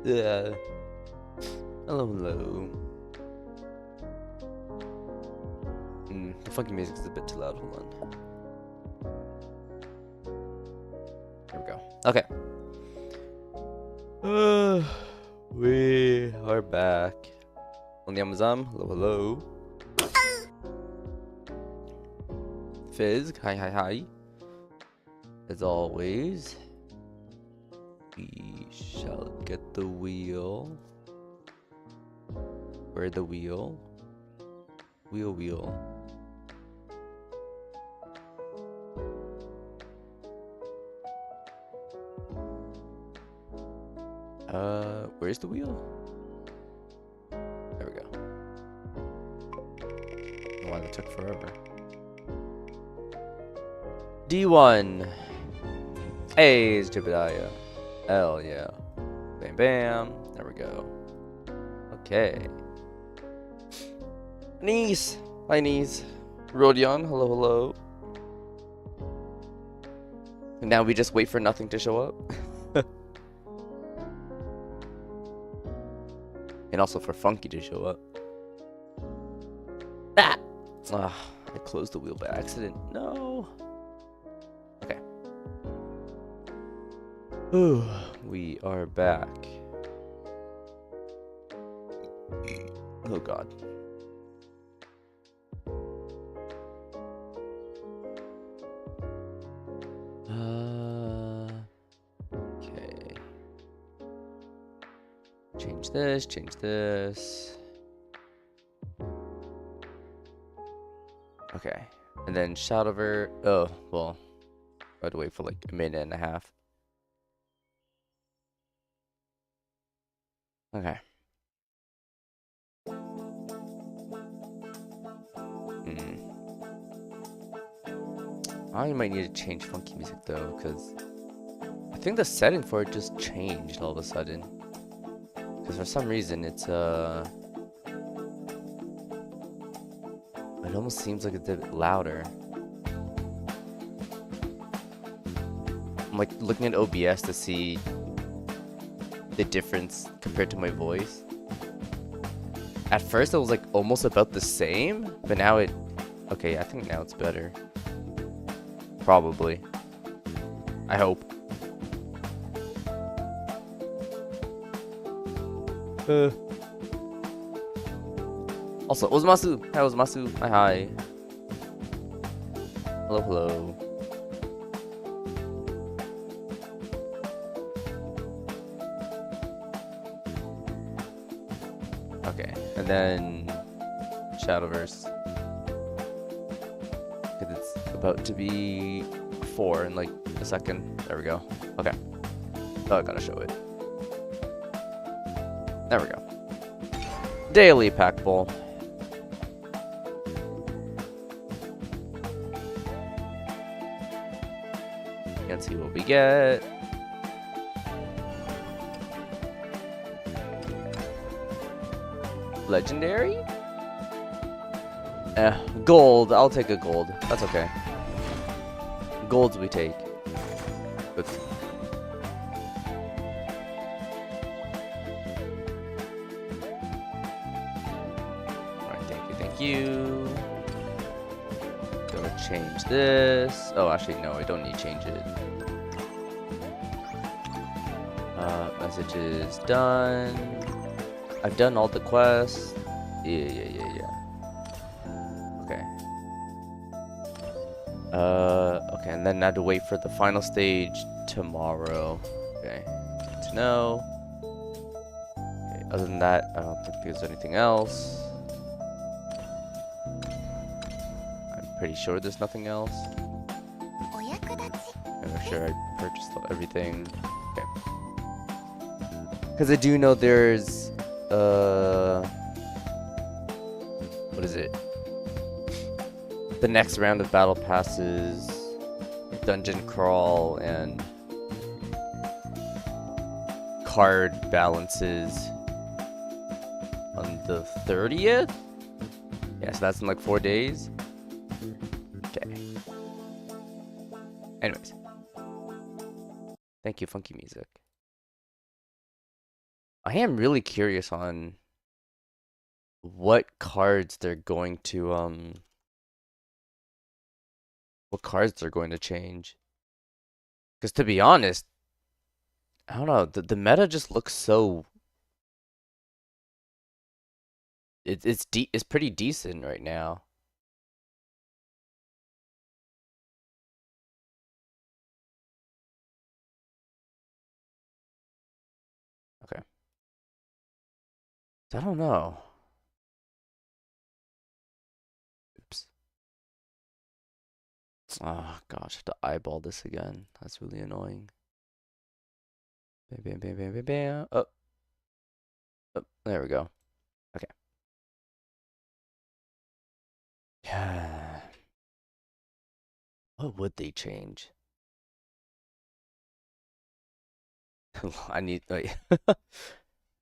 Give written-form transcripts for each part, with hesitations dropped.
Yeah. Hello, hello. The funky music is a bit too loud. Hold on. There we go. Okay. We are back. On the Amazon. Hello, hello. Fizz. Hi, hi, hi. As always, we shall get the wheel. Where the wheel? Wheel, wheel. Where's the wheel? There we go. Why that took forever. D1. Hey, it's Jebediah. Hell yeah. Bam, bam. There we go. Okay. Niece. Hi, niece. Rodion. Hello, hello. And now we just wait for nothing to show up. And also for Funky to show up. Ah! I closed the wheel by accident. No. Okay. Ooh, we are back. Oh god. Okay. Change this, change this. Okay. And then Shadowver. Oh, well. I had to wait for like a minute and a half. Okay. I might need to change funky music though, because I think the setting for it just changed all of a sudden. Because for some reason it's it almost seems like it's a bit louder. I'm like looking at OBS to see the difference compared to my voice. At first it was like almost about the same, but now it... Okay, I think now it's better. Probably. I hope. Also, Ozmasu! Hi, Ozmasu! Hi, hi. Hello, hello. Okay, and then Shadowverse. Because it's about to be 4 in like a second. There we go. Okay. Oh, I gotta show it. There we go. Daily pack bowl. Let's see what we get. Legendary? Gold. I'll take a gold. That's okay. Golds we take. But alright, thank you. Gonna change this. Oh, actually, no, I don't need to change it. Messages done. I've done all the quests. Yeah. Okay. Okay, and then I had to wait for the final stage tomorrow. Okay, good to know. Okay, other than that, I don't think there's anything else. I'm pretty sure there's nothing else. I'm sure I purchased everything. Okay. Because I do know there's what is it? The next round of battle passes, dungeon crawl, and card balances on the 30th? Yeah, so that's in like 4 days. Okay. Anyways. Thank you, funky music. I am really curious on what cards they're going to what cards they're going to change. Because to be honest, I don't know, the meta just looks so it's pretty decent right now. Okay. I don't know. Oops. Oh gosh, I have to eyeball this again. That's really annoying. Bam, bam, bam, bam, bam, bam. Oh, oh, there we go. Okay. Yeah. What would they change? I need wait.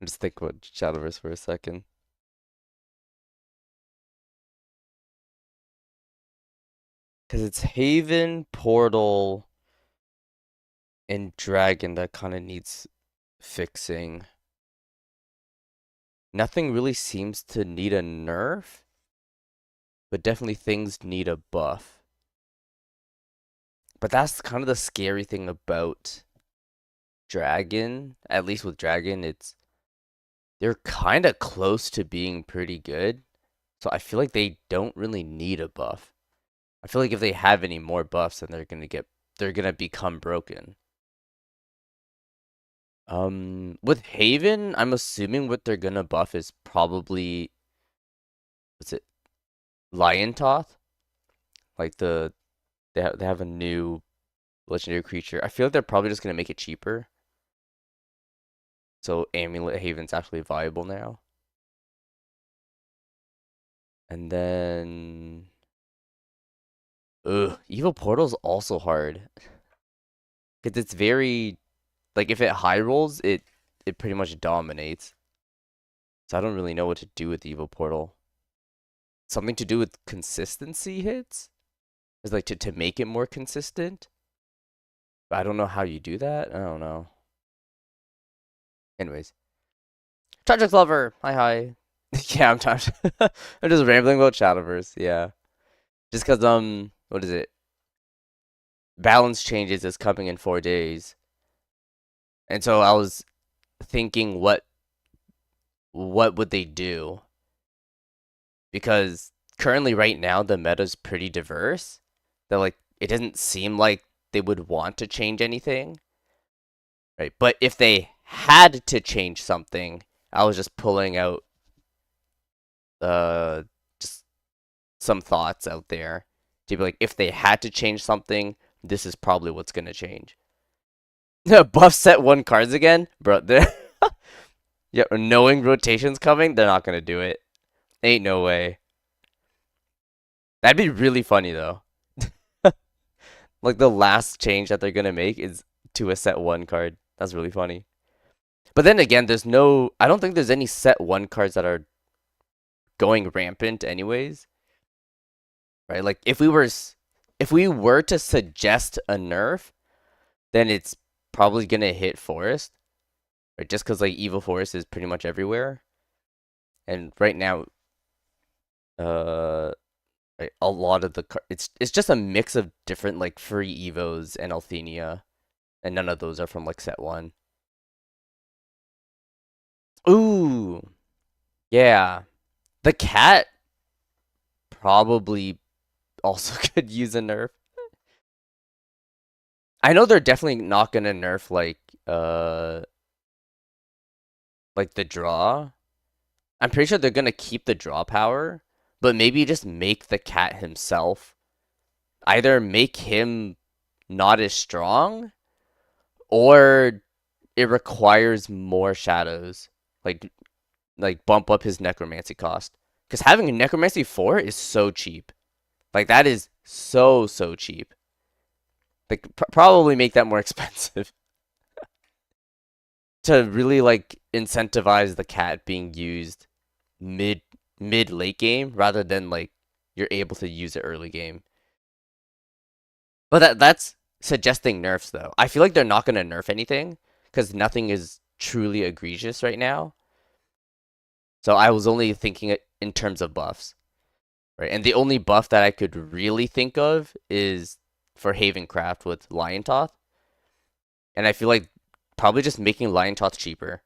Just think about Shadowverse for a second. Because it's Haven, Portal, and Dragon that kind of needs fixing. Nothing really seems to need a nerf, but definitely things need a buff. But that's kind of the scary thing about Dragon. At least with Dragon, they're kind of close to being pretty good. So I feel like they don't really need a buff. I feel like if they have any more buffs, then they're gonna become broken. With Haven, I'm assuming what they're gonna buff is probably what's it, Lion Toth? Like they have a new legendary creature. I feel like they're probably just gonna make it cheaper. So Amulet Haven's actually viable now. And then ugh, Evil Portal's also hard. Because it's very like if it high rolls, it pretty much dominates. So I don't really know what to do with Evil Portal. Something to do with consistency hits? Is like to make it more consistent? But I don't know how you do that. I don't know. Anyways. Tragic Lover! Hi hi. Yeah, I'm tired. I'm just rambling about Shadowverse, yeah. Just cause what is it? Balance changes is coming in 4 days. And so I was thinking what would they do? Because currently right now the meta's pretty diverse. That like it doesn't seem like they would want to change anything. Right? But if they had to change something, I was just pulling out just some thoughts out there to be like if they had to change something, this is probably what's gonna change. Buff set one cards again? Bro, yeah, knowing rotation's coming, they're not gonna do it. Ain't no way. That'd be really funny though. Like the last change that they're gonna make is to a set one card. That's really funny. But then again, I don't think there's any set one cards that are going rampant anyways. Right? Like if we were to suggest a nerf, then it's probably gonna hit Forest. Right? Just because like Evil Forest is pretty much everywhere. And right now, uh right, a lot of it's just a mix of different like free Evos and Althenia. And none of those are from like set one. Ooh, yeah. The cat probably also could use a nerf. I know they're definitely not gonna nerf like the draw. I'm pretty sure they're gonna keep the draw power, but maybe just make the cat himself. Either make him not as strong, or it requires more shadows. Like bump up his necromancy cost. Because having a necromancy 4 is so cheap. Like that is so cheap. Like probably make that more expensive to really like incentivize the cat being used mid late game rather than like you're able to use it early game. But that's suggesting nerfs though. I feel like they're not gonna nerf anything because nothing is truly egregious right now. So I was only thinking it in terms of buffs, right? And the only buff that I could really think of is for Havencraft with Lion Toth. And I feel like probably just making Lion Toth cheaper.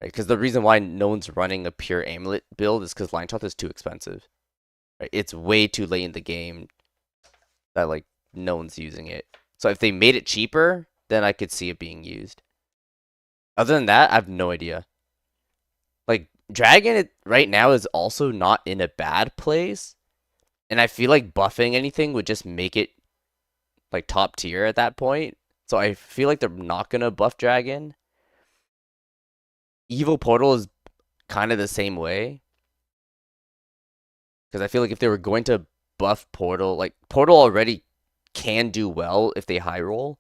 Right? Because the reason why no one's running a pure amulet build is because Lion Toth is too expensive. Right? It's way too late in the game that like no one's using it. So if they made it cheaper, then I could see it being used. Other than that, I have no idea. Like Dragon right now is also not in a bad place, and I feel like buffing anything would just make it like top tier at that point. So I feel like they're not gonna buff Dragon. Evil Portal is kind of the same way. Because I feel like if they were going to buff Portal, like Portal already can do well if they high roll.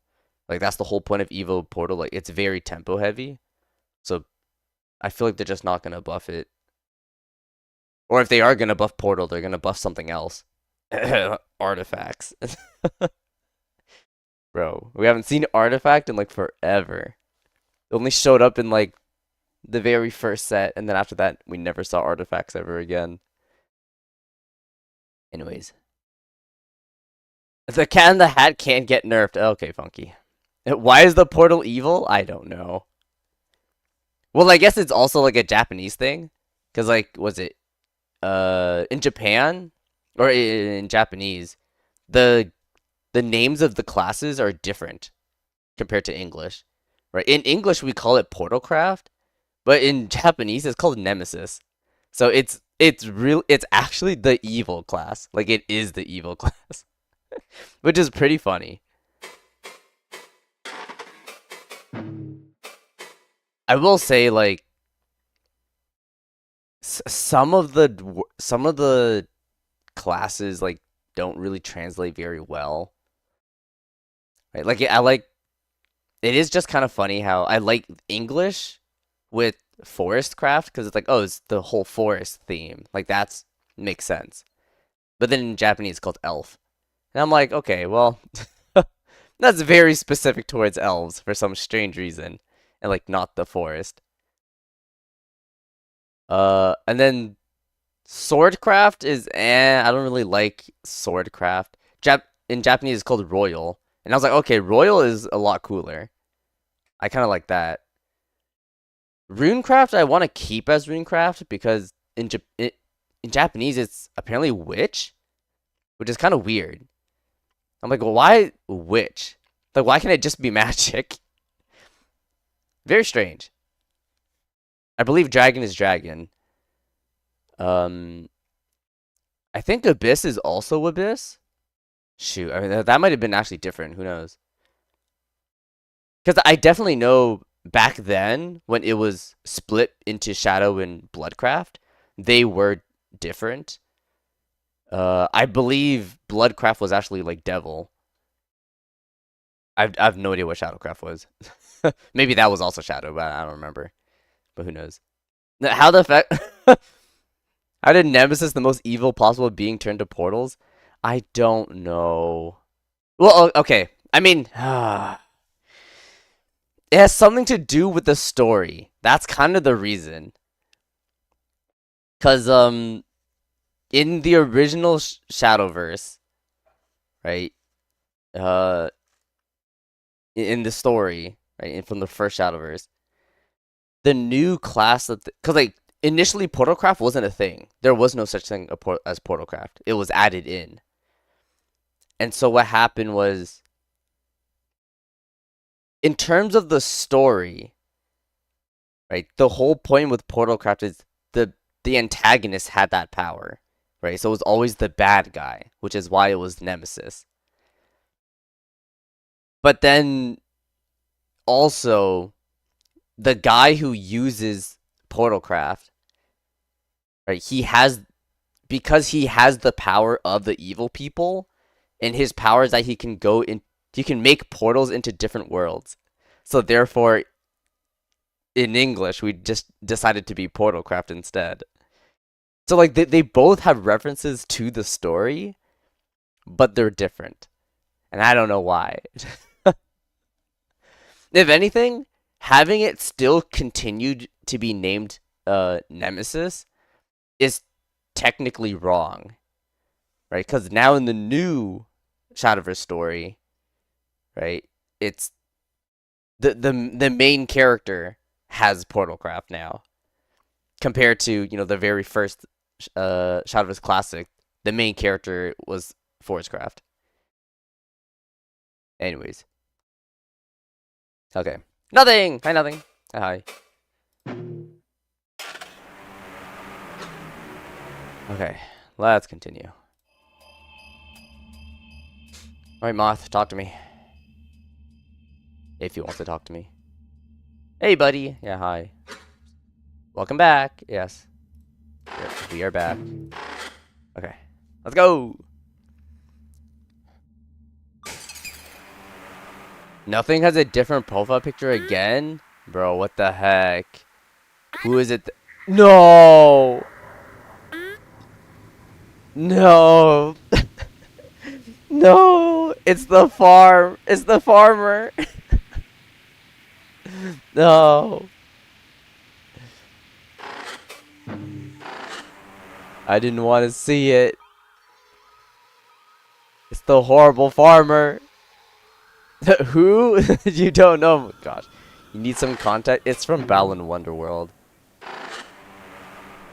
Like that's the whole point of Evo Portal. Like it's very tempo heavy. So I feel like they're just not gonna buff it. Or if they are gonna buff Portal, they're gonna buff something else. Artifacts. Bro, we haven't seen Artifact in like forever. It only showed up in like the very first set, and then after that, we never saw Artifacts ever again. Anyways. The Cat in the Hat can't get nerfed. Okay, Funky. Why is the Portal evil? I don't know. Well, I guess it's also like a Japanese thing. Because like, was it in Japan or in Japanese, the names of the classes are different compared to English. Right? In English we call it Portalcraft, but in Japanese it's called Nemesis. So it's actually the evil class. Like it is the evil class. Which is pretty funny. I will say like some of the classes like don't really translate very well. Right? Like I like it is just kind of funny how I like English with forest craft because it's like, oh, it's the whole forest theme. Like that's makes sense. But then in Japanese it's called elf. And I'm like, okay, well, that's very specific towards elves for some strange reason. And like not the forest. And then swordcraft is I don't really like swordcraft. In Japanese it's called royal. And I was like, okay, royal is a lot cooler. I kind of like that. Runecraft I want to keep as runecraft because in Japanese it's apparently witch, which is kind of weird. I'm like, well, why witch? Like, why can't it just be magic? Very strange. I believe dragon is dragon. I think abyss is also abyss. Shoot, I mean that might have been actually different. Who knows? Because I definitely know back then when it was split into Shadow and Bloodcraft, they were different. I believe Bloodcraft was actually like Devil. I've no idea what Shadowcraft was. Maybe that was also Shadow, but I don't remember. But who knows? How the fact? How did Nemesis, the most evil possible being, turn to portals? I don't know. Well, okay. I mean, it has something to do with the story. That's kind of the reason. Cause in the original Shadowverse, right? In the story, right, and from the first Shadowverse, the new class that because like initially Portalcraft wasn't a thing. There was no such thing as Portalcraft. It was added in. And so what happened was, in terms of the story, right, the whole point with Portalcraft is the antagonist had that power, right? So it was always the bad guy, which is why it was Nemesis. But then also the guy who uses Portalcraft, right, because he has the power of the evil people, and his power is that he can make portals into different worlds. So therefore, in English, we just decided to be Portalcraft instead. So like they both have references to the story, but they're different. And I don't know why. If anything, having it still continued to be named Nemesis is technically wrong, right? Because now in the new Shadowverse story, right, it's the main character has Portalcraft now, compared to the very first Shadowverse Classic. The main character was Forestcraft. Anyways, okay, nothing. Hi, nothing. Hi. Okay, let's continue. Alright, Moth, talk to me. If he wants to talk to me. Hey, buddy. Yeah, hi. Welcome back. Yes. We are back. Okay, let's go. Nothing has a different profile picture again? Bro, what the heck? Who is it? No! No! No! It's the farm! It's the farmer! No! I didn't want to see it. It's the horrible farmer. Who? You don't know? Gosh. You need some context? It's from Balan Wonderworld.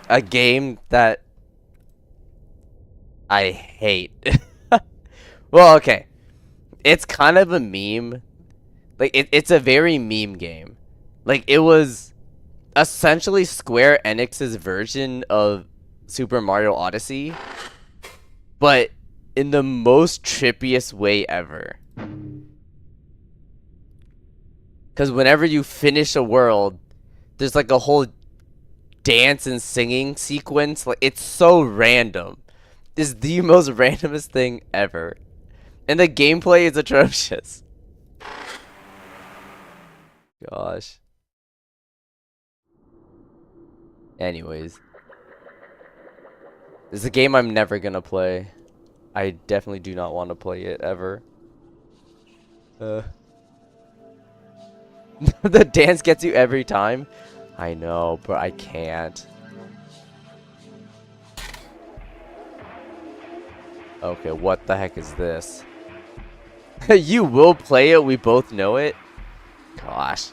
A game that I hate. Well, okay. It's kind of a meme. Like, it's a very meme game. Like, it was essentially Square Enix's version of Super Mario Odyssey, but in the most trippiest way ever. Because whenever you finish a world, there's like a whole dance and singing sequence. Like, it's so random. It's the most randomest thing ever. And the gameplay is atrocious. Gosh. Anyways. This is a game I'm never gonna play. I definitely do not want to play it ever. The dance gets you every time. I know, but I can't. Okay, what the heck is this? You will play it, we both know it? Gosh.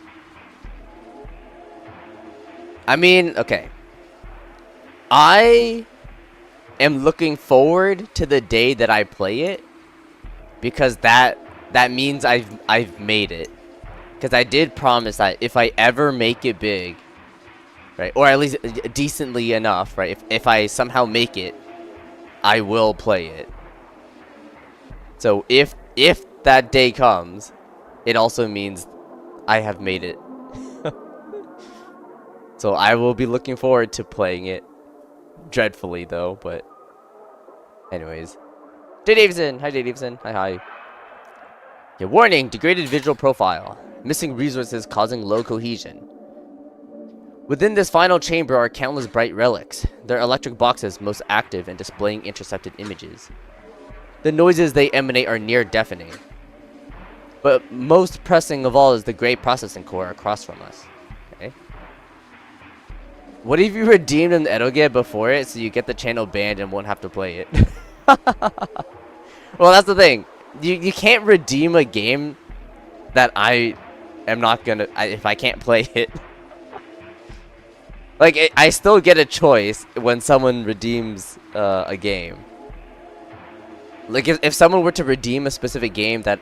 I mean, okay. I am looking forward to the day that I play it, because that means I've made it. Because I did promise that if I ever make it big, right, or at least decently enough, right, if I somehow make it, I will play it. So if that day comes, it also means I have made it. So I will be looking forward to playing it. Dreadfully, though, but... Anyways. Jay Davison! Hi, Jay Davison. Hi. Yeah, warning! Degraded visual profile. Missing resources causing low cohesion. Within this final chamber are countless bright relics. Their electric boxes most active in displaying intercepted images. The noises they emanate are near deafening. But most pressing of all is the great processing core across from us. Okay. What if you redeemed an Edoge before it so you get the channel banned and won't have to play it? Well, that's the thing. You can't redeem a game that I am not gonna... if I can't play it. Like, I still get a choice when someone redeems a game. Like, if someone were to redeem a specific game that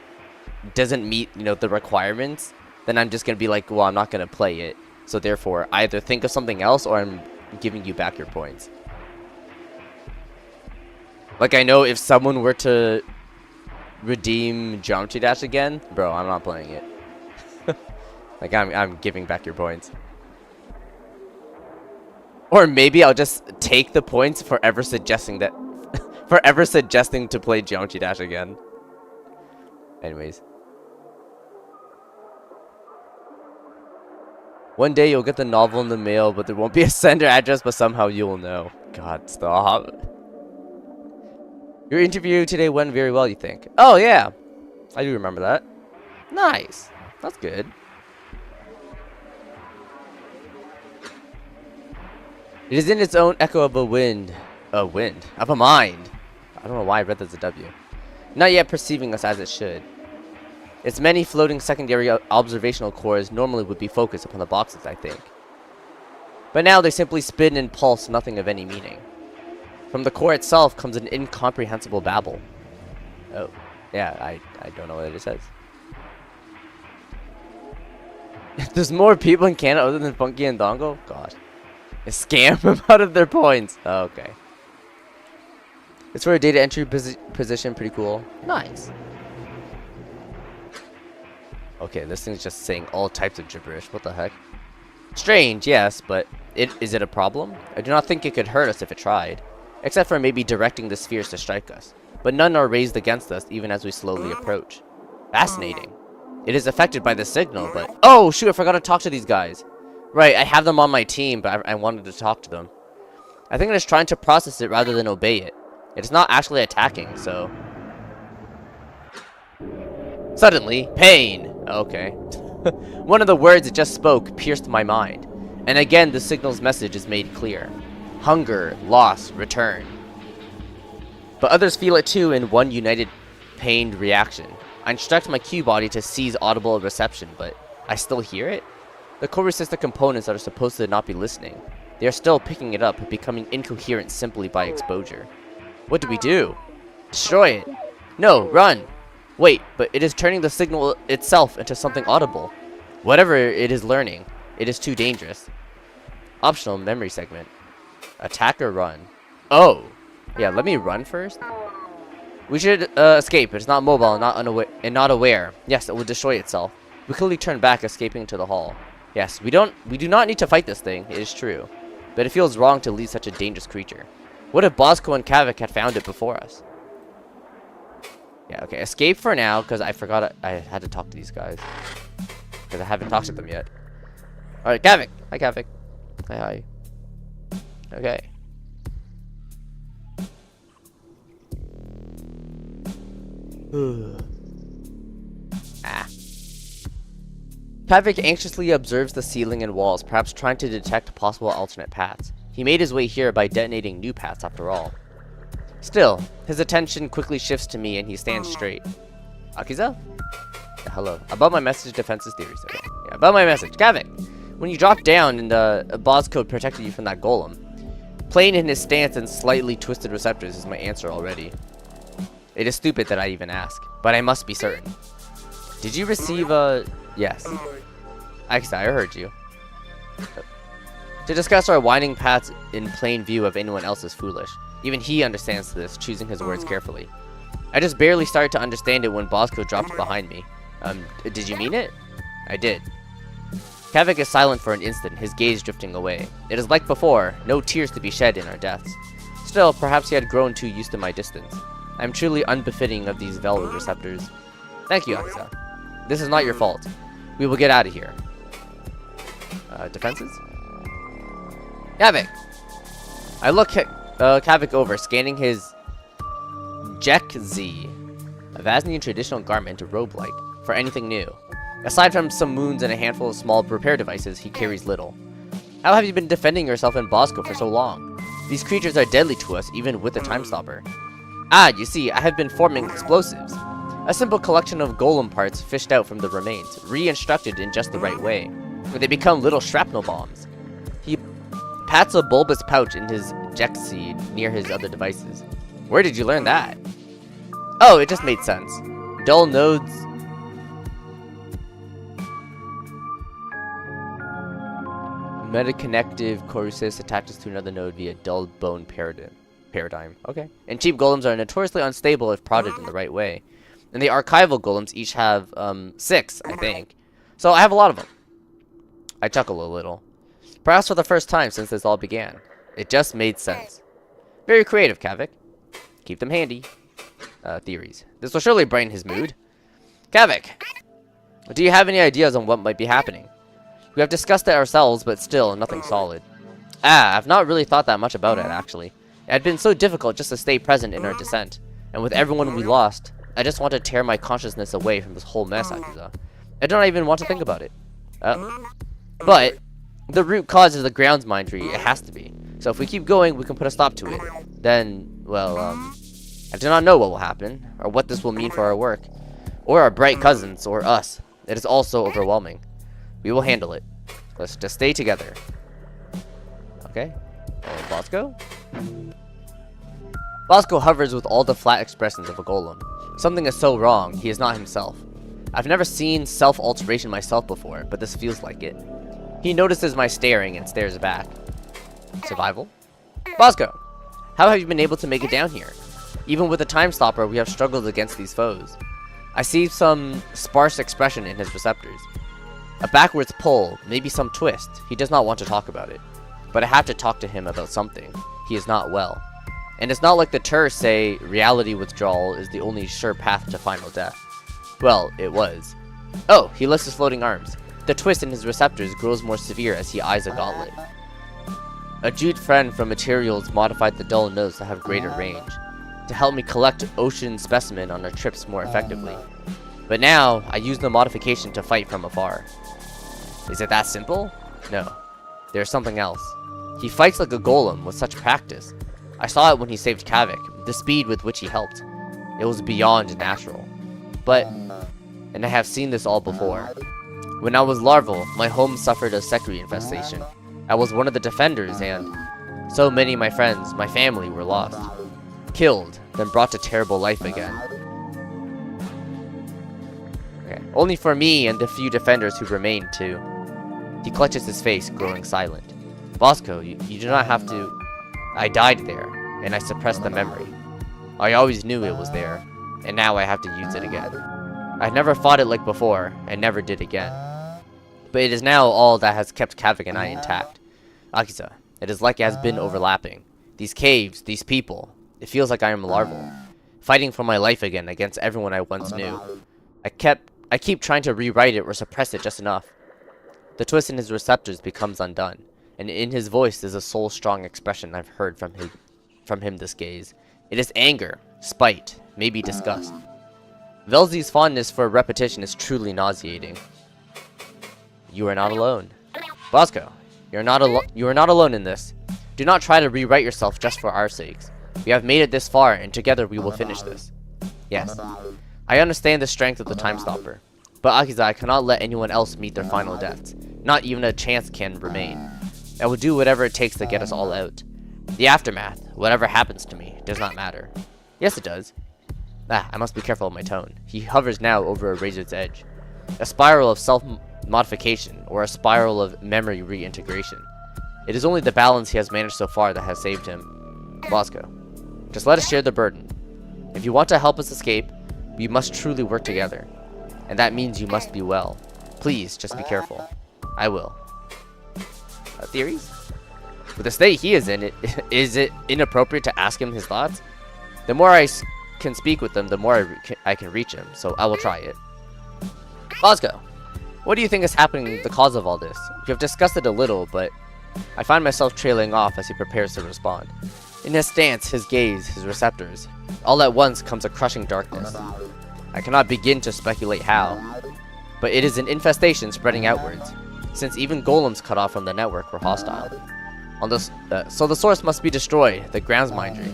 doesn't meet, the requirements, then I'm just gonna be like, well, I'm not gonna play it. So therefore, either think of something else or I'm giving you back your points. Like, I know if someone were to redeem Geometry Dash again, bro, I'm not playing it. Like, I'm giving back your points. Or maybe I'll just take the points for ever suggesting that... forever suggesting to play Geometry Dash again. Anyways. One day you'll get the novel in the mail, but there won't be a sender address, but somehow you'll know. God, stop. Your interview today went very well, you think? Oh, yeah. I do remember that. Nice. That's good. It is in its own echo of a wind. Of a mind. I don't know why I read that as a W. Not yet perceiving us as it should. Its many floating secondary observational cores normally would be focused upon the boxes, I think. But now they simply spin and pulse nothing of any meaning. From the core itself comes an incomprehensible babble. Oh, yeah, I don't know what it says. There's more people in Canada other than Funky and Dango? God. A scam them out of their points. Oh, okay. It's for a data entry position. Pretty cool. Nice. Okay, this thing's just saying all types of gibberish. What the heck? Strange, yes, but is it a problem? I do not think it could hurt us if it tried. Except for maybe directing the spheres to strike us. But none are raised against us even as we slowly approach. Fascinating. It is affected by the signal, but... Oh, shoot, I forgot to talk to these guys. Right, I have them on my team, but I wanted to talk to them. I think it is trying to process it rather than obey it. It is not actually attacking, so... Suddenly, pain! Okay. One of the words it just spoke pierced my mind. And again, the signal's message is made clear. Hunger, loss, return. But others feel it too in one united, pained reaction. I instruct my Q body to seize audible reception, but I still hear it? The core resistor components that are supposed to not be listening. They are still picking it up, becoming incoherent simply by exposure. What do we do? Destroy it. No, run. Wait, but it is turning the signal itself into something audible. Whatever it is learning, it is too dangerous. Optional memory segment. Attack or run? Oh. Yeah, let me run first. We should escape. It's not mobile and not aware. Yes, it will destroy itself. We clearly turn back, escaping to the hall. Yes, we do not need to fight this thing, it is true. But it feels wrong to leave such a dangerous creature. What if Bosco and Kavik had found it before us? Yeah, okay, escape for now, because I forgot I had to talk to these guys. Because I haven't talked to them yet. Alright, Kavik! Hi, Kavik. Hi. Okay. Kavik anxiously observes the ceiling and walls, perhaps trying to detect possible alternate paths. He made his way here by detonating new paths after all. Still, his attention quickly shifts to me and he stands straight. Akiza? Yeah, hello. About my message, defenses, theories. Okay. Yeah, about my message. Kavik! When you dropped down and the boss code protected you from that golem. Plain in his stance and slightly twisted receptors is my answer already. It is stupid that I even ask, but I must be certain. Did you receive a... Yes. Akiza, I heard you. To discuss our winding paths in plain view of anyone else is foolish. Even he understands this, choosing his words carefully. I just barely started to understand it when Bosco dropped behind me. Did you mean it? I did. Kavik is silent for an instant, his gaze drifting away. It is like before, no tears to be shed in our deaths. Still, perhaps he had grown too used to my distance. I am truly unbefitting of these velvet receptors. Thank you, Akiza. This is not your fault. We will get out of here. Defenses? Kavik! I look Kavik over, scanning his Jek-Z, a Vaznian traditional garment, robe-like, for anything new. Aside from some wounds and a handful of small repair devices, he carries little. How have you been defending yourself in Bosco for so long? These creatures are deadly to us, even with the time stopper. Ah, you see, I have been forming explosives. A simple collection of golem parts fished out from the remains, re-instructed in just the right way, where they become little shrapnel bombs. He pats a bulbous pouch in his Jek-Z near his other devices. Where did you learn that? Oh, it just made sense. Dull nodes... Metaconnective coruscus attaches to another node via dull bone paradigm. Okay. And cheap golems are notoriously unstable if prodded in the right way. And the archival golems each have 6, I think. So I have a lot of them. I chuckle a little. Perhaps for the first time since this all began. It just made sense. Very creative, Kavik. Keep them handy. Theories. This will surely brighten his mood. Kavik! Do you have any ideas on what might be happening? We have discussed it ourselves, but still, nothing solid. I've not really thought that much about it, actually. It had been so difficult just to stay present in our descent. And with everyone we lost, I just want to tear my consciousness away from this whole mess, Akiza. I don't even want to think about it. But, the root cause is the grounds mindry, it has to be. So if we keep going, we can put a stop to it. Then, well, I do not know what will happen, or what this will mean for our work, or our bright cousins, or us. It is all so overwhelming. We will handle it. Let's just stay together. Okay. And Bosco? Bosco hovers with all the flat expressions of a golem. Something is so wrong, he is not himself. I've never seen self-alteration myself before, but this feels like it. He notices my staring and stares back. Survival? Bosco, how have you been able to make it down here? Even with a time stopper, we have struggled against these foes. I see some sparse expression in his receptors. A backwards pull, maybe some twist. He does not want to talk about it. But I have to talk to him about something. He is not well. And it's not like the Tur say reality withdrawal is the only sure path to final death. Well, it was. Oh, he lifts his floating arms. The twist in his receptors grows more severe as he eyes a gauntlet. A Jute friend from materials modified the dull nose to have greater range, to help me collect ocean specimen on our trips more effectively. But now, I use the modification to fight from afar. Is it that simple? No. There's something else. He fights like a golem with such practice. I saw it when he saved Kavik, the speed with which he helped. It was beyond natural. But, and I have seen this all before. When I was larval, my home suffered a Sekri infestation. I was one of the defenders and so many of my friends, my family were lost. Killed, then brought to terrible life again. Okay. Only for me and the few defenders who remained too. He clutches his face, growing silent. Bosco, you do not have to... I died there, and I suppressed the memory. I always knew it was there, and now I have to use it again. I never fought it like before, and never did again. But it is now all that has kept Kavik and I intact. Akiza, it is like it has been overlapping. These caves, these people, it feels like I am larval. Fighting for my life again against everyone I once knew. I keep trying to rewrite it or suppress it just enough. The twist in his receptors becomes undone, and in his voice is a soul-strong expression I've heard from him this gaze. It is anger, spite, maybe disgust. Velzi's fondness for repetition is truly nauseating. You are not alone. Bosco, you are not alone in this. Do not try to rewrite yourself just for our sakes. We have made it this far, and together we will finish this. Yes, I understand the strength of the time stopper, but Akiza, I cannot let anyone else meet their final deaths. Not even a chance can remain. I will do whatever it takes to get us all out. The aftermath, whatever happens to me, does not matter. Yes, it does. I must be careful of my tone. He hovers now over a razor's edge. A spiral of self-modification, or a spiral of memory reintegration. It is only the balance he has managed so far that has saved him. Bosco, just let us share the burden. If you want to help us escape, we must truly work together. And that means you must be well. Please, just be careful. I will. Theories? With the state he is in, is it inappropriate to ask him his thoughts? The more I can speak with them, the more I can reach him, so I will try it. Bosco, what do you think is happening, the cause of all this? You have discussed it a little, but I find myself trailing off as he prepares to respond. In his stance, his gaze, his receptors, all at once comes a crushing darkness. I cannot begin to speculate how, but it is an infestation spreading outwards, since even golems cut off from the network were hostile. So the source must be destroyed, the grounds mindry,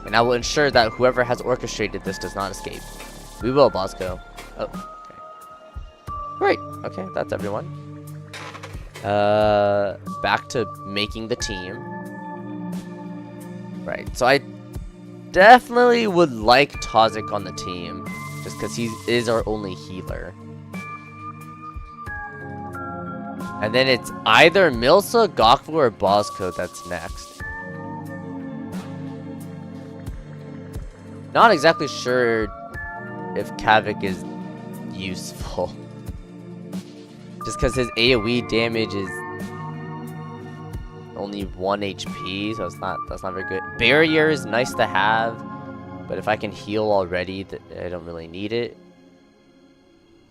and I will ensure that whoever has orchestrated this does not escape. We will, Bosco. Oh, okay. Great. Okay, that's everyone. Back to making the team. Right, so I definitely would like Tozik on the team, just because he is our only healer. And then it's either Milsa, Gokvo, or Bosco that's next. Not exactly sure if Kavik is useful. Just because his AoE damage is only 1 HP, so that's not very good. Barrier is nice to have, but if I can heal already, I don't really need it.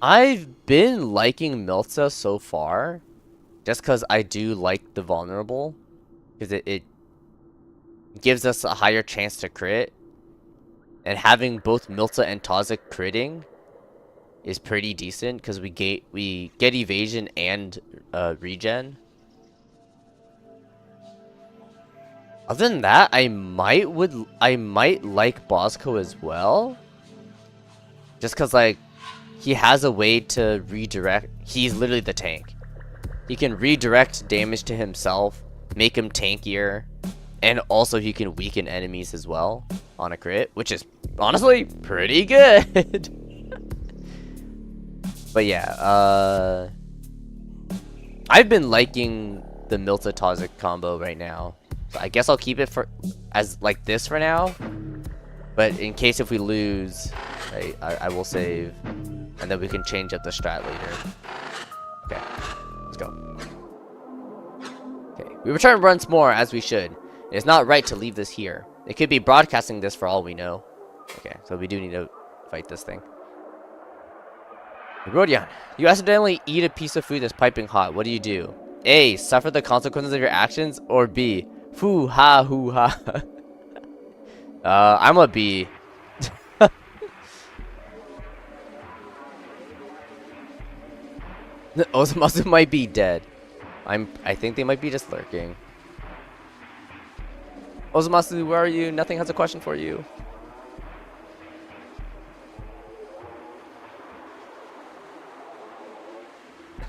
I've been liking Milsa so far, just because I do like the vulnerable, because it gives us a higher chance to crit, and having both Milsa and Tozik critting is pretty decent because we get evasion and regen. Other than that, I might like Bosco as well. Just cause like he has a way to redirect. He's literally the tank. He can redirect damage to himself, make him tankier, and also he can weaken enemies as well on a crit, which is honestly pretty good. But yeah, I've been liking the Milta Toxic combo right now. So I guess I'll keep it as like this for now. But in case if we lose, right, I will save, and then we can change up the strat later. Okay, let's go. Okay, we return once more as we should. It is not right to leave this here. They could be broadcasting this for all we know. Okay, so we do need to fight this thing. Rodion, you accidentally eat a piece of food that's piping hot. What do you do? A. Suffer the consequences of your actions, or B. Foo ha hoo ha. I'm a B. Ozumasu might be dead. I think they might be just lurking. Ozumasu, where are you? Nothing has a question for you.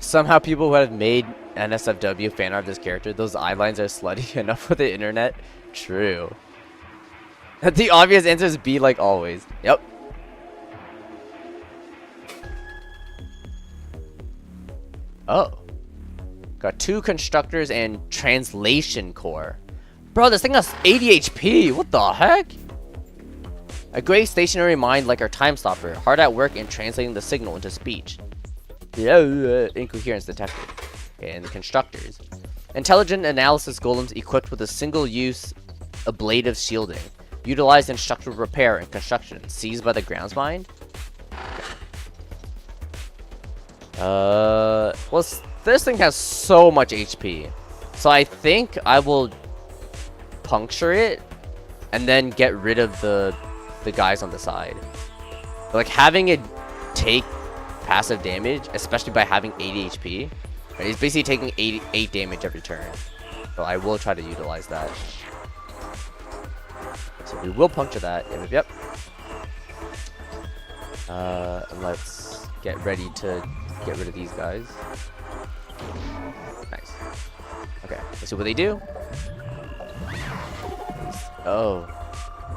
Somehow people who have made NSFW fan art of this character, those eye lines are slutty enough for the internet. True. The obvious answer is B, like always. Yep. Oh. Got 2 constructors and translation core. Bro, this thing has 80 HP. What the heck? A great stationary mind like our time stopper. Hard at work in translating the signal into speech. Incoherence detected. Okay, and the constructors. Intelligent analysis golems equipped with a single-use ablative shielding. Utilized in structural repair and construction. Seized by the grounds mind? Well, this thing has so much HP. So I think I will puncture it and then get rid of the guys on the side. Like, having it take passive damage, especially by having 80 HP. Right? He's basically taking 8 damage every turn. So I will try to utilize that. So we will puncture that. Yep. And let's get ready to get rid of these guys. Nice. Okay, let's see what they do. Oh.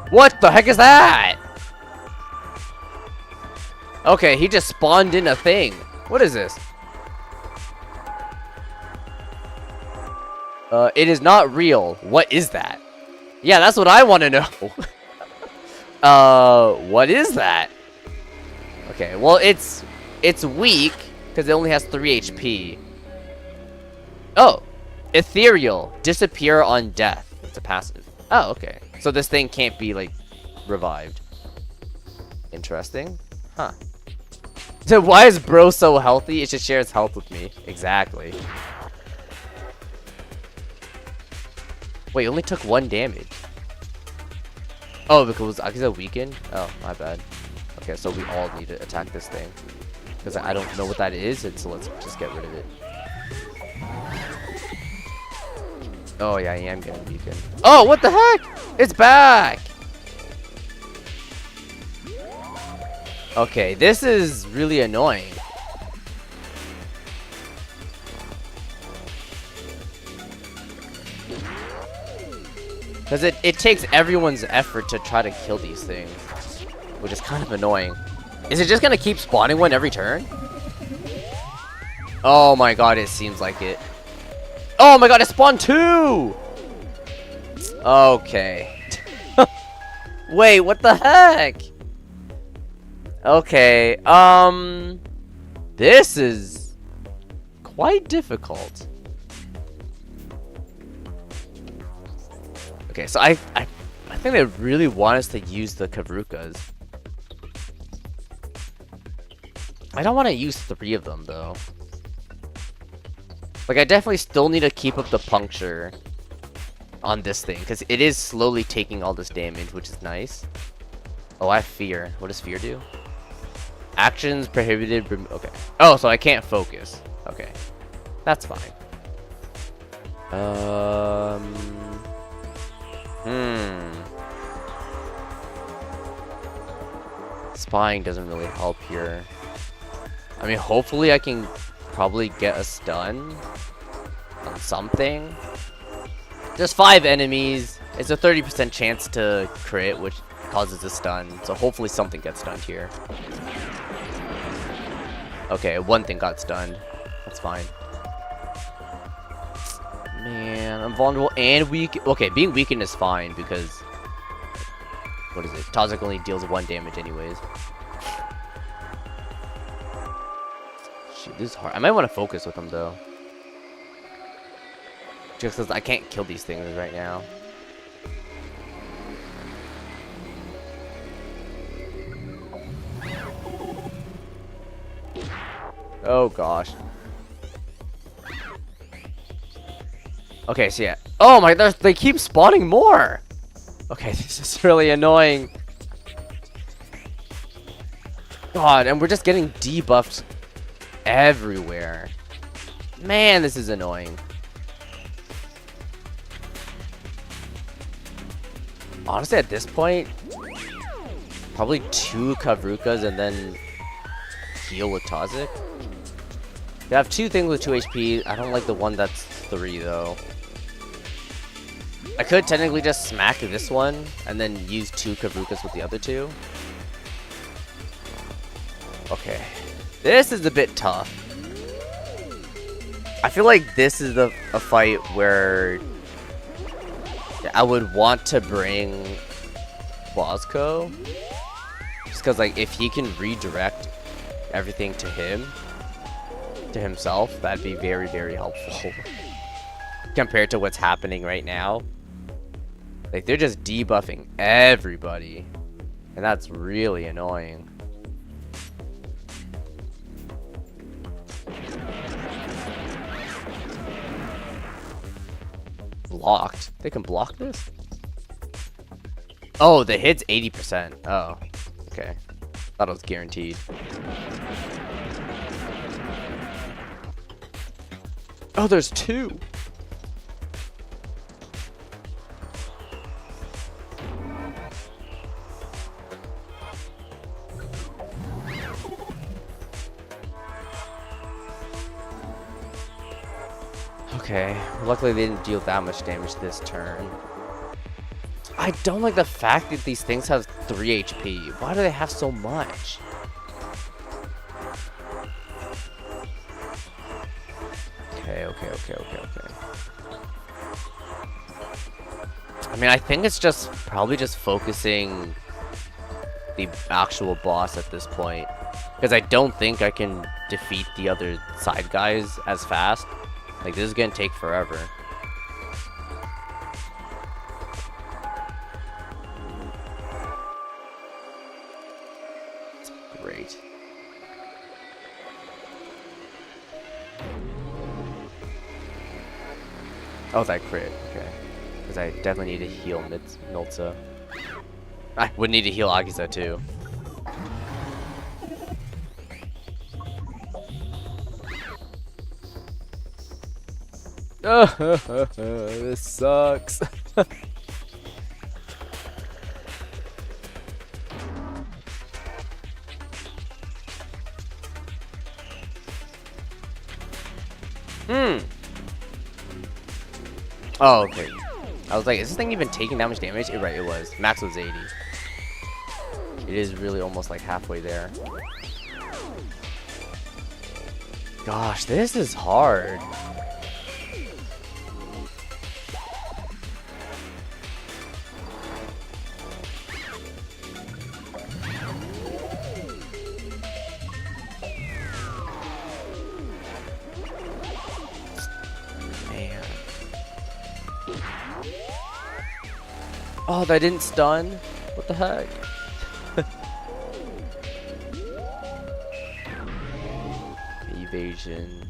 What the heck is that? Okay, he just spawned in a thing. What is this? It is not real. What is that? Yeah, that's what I want to know. What is that? Okay, well, it's weak because it only has 3 HP. Oh, ethereal, disappear on death. It's a passive. Oh, okay. So this thing can't be like revived. Interesting. Huh. So why is bro so healthy? It just shares health with me. Exactly. Wait, it only took 1 damage. Oh, because I was weakened? Oh, my bad. Okay, so we all need to attack this thing. Because I don't know what that is, and so let's just get rid of it. Oh, yeah, I am getting weakened. Oh, what the heck? It's back! Okay, this is really annoying. Because it takes everyone's effort to try to kill these things. Which is kind of annoying. Is it just going to keep spawning one every turn? Oh my god, it seems like it. Oh my god, it spawned 2! Okay. Wait, what the heck? Okay, this is quite difficult. Okay, so I think they really want us to use the Karukas. I don't want to use 3 of them though. Like, I definitely still need to keep up the puncture on this thing because it is slowly taking all this damage, which is nice. Oh, I have fear. What does fear do? Actions prohibited. Okay. Oh, so I can't focus. Okay. That's fine. spying doesn't really help here. I mean, hopefully I can probably get a stun on something. There's 5 enemies. It's a 30% chance to crit, which causes a stun. So hopefully something gets stunned here. Okay, one thing got stunned. That's fine. Man, I'm vulnerable and weak. Okay, being weakened is fine because... What is it? Toxic only deals 1 damage anyways. Shit, this is hard. I might want to focus with him though. Just because I can't kill these things right now. Oh gosh. Okay, so yeah. Oh my, they keep spawning more! Okay, this is really annoying. God, and we're just getting debuffed everywhere. Man, this is annoying. Honestly, at this point, probably 2 Kavrukas and then heal with Toxic. They have 2 things with 2 HP. I don't like the one that's 3 though. I could technically just smack this one and then use 2 Kavrukas with the other 2. Okay. This is a bit tough. I feel like this is a fight where I would want to bring Bosco. Just because, like, if he can redirect everything to himself, that'd be very, very helpful. Compared to what's happening right now. Like, they're just debuffing everybody. And that's really annoying. Blocked? They can block this? Oh, the hit's 80%. Oh, okay. Thought it was guaranteed. Oh, there's 2. Okay, luckily they didn't deal that much damage this turn. I don't like the fact that these things have 3 HP. Why do they have so much? Okay. I mean, I think it's just probably just focusing the actual boss at this point. Because I don't think I can defeat the other side guys as fast. Like, this is gonna take forever. Great. Oh, that crit. Okay. Because I definitely need to heal Nilza. I would need to heal Agiza too. This sucks. Oh, okay. I was like, is this thing even taking that much damage? Right, it was. Max was 80. It is really almost like halfway there. Gosh, this is hard. Oh, that didn't stun? What the heck? Evasion.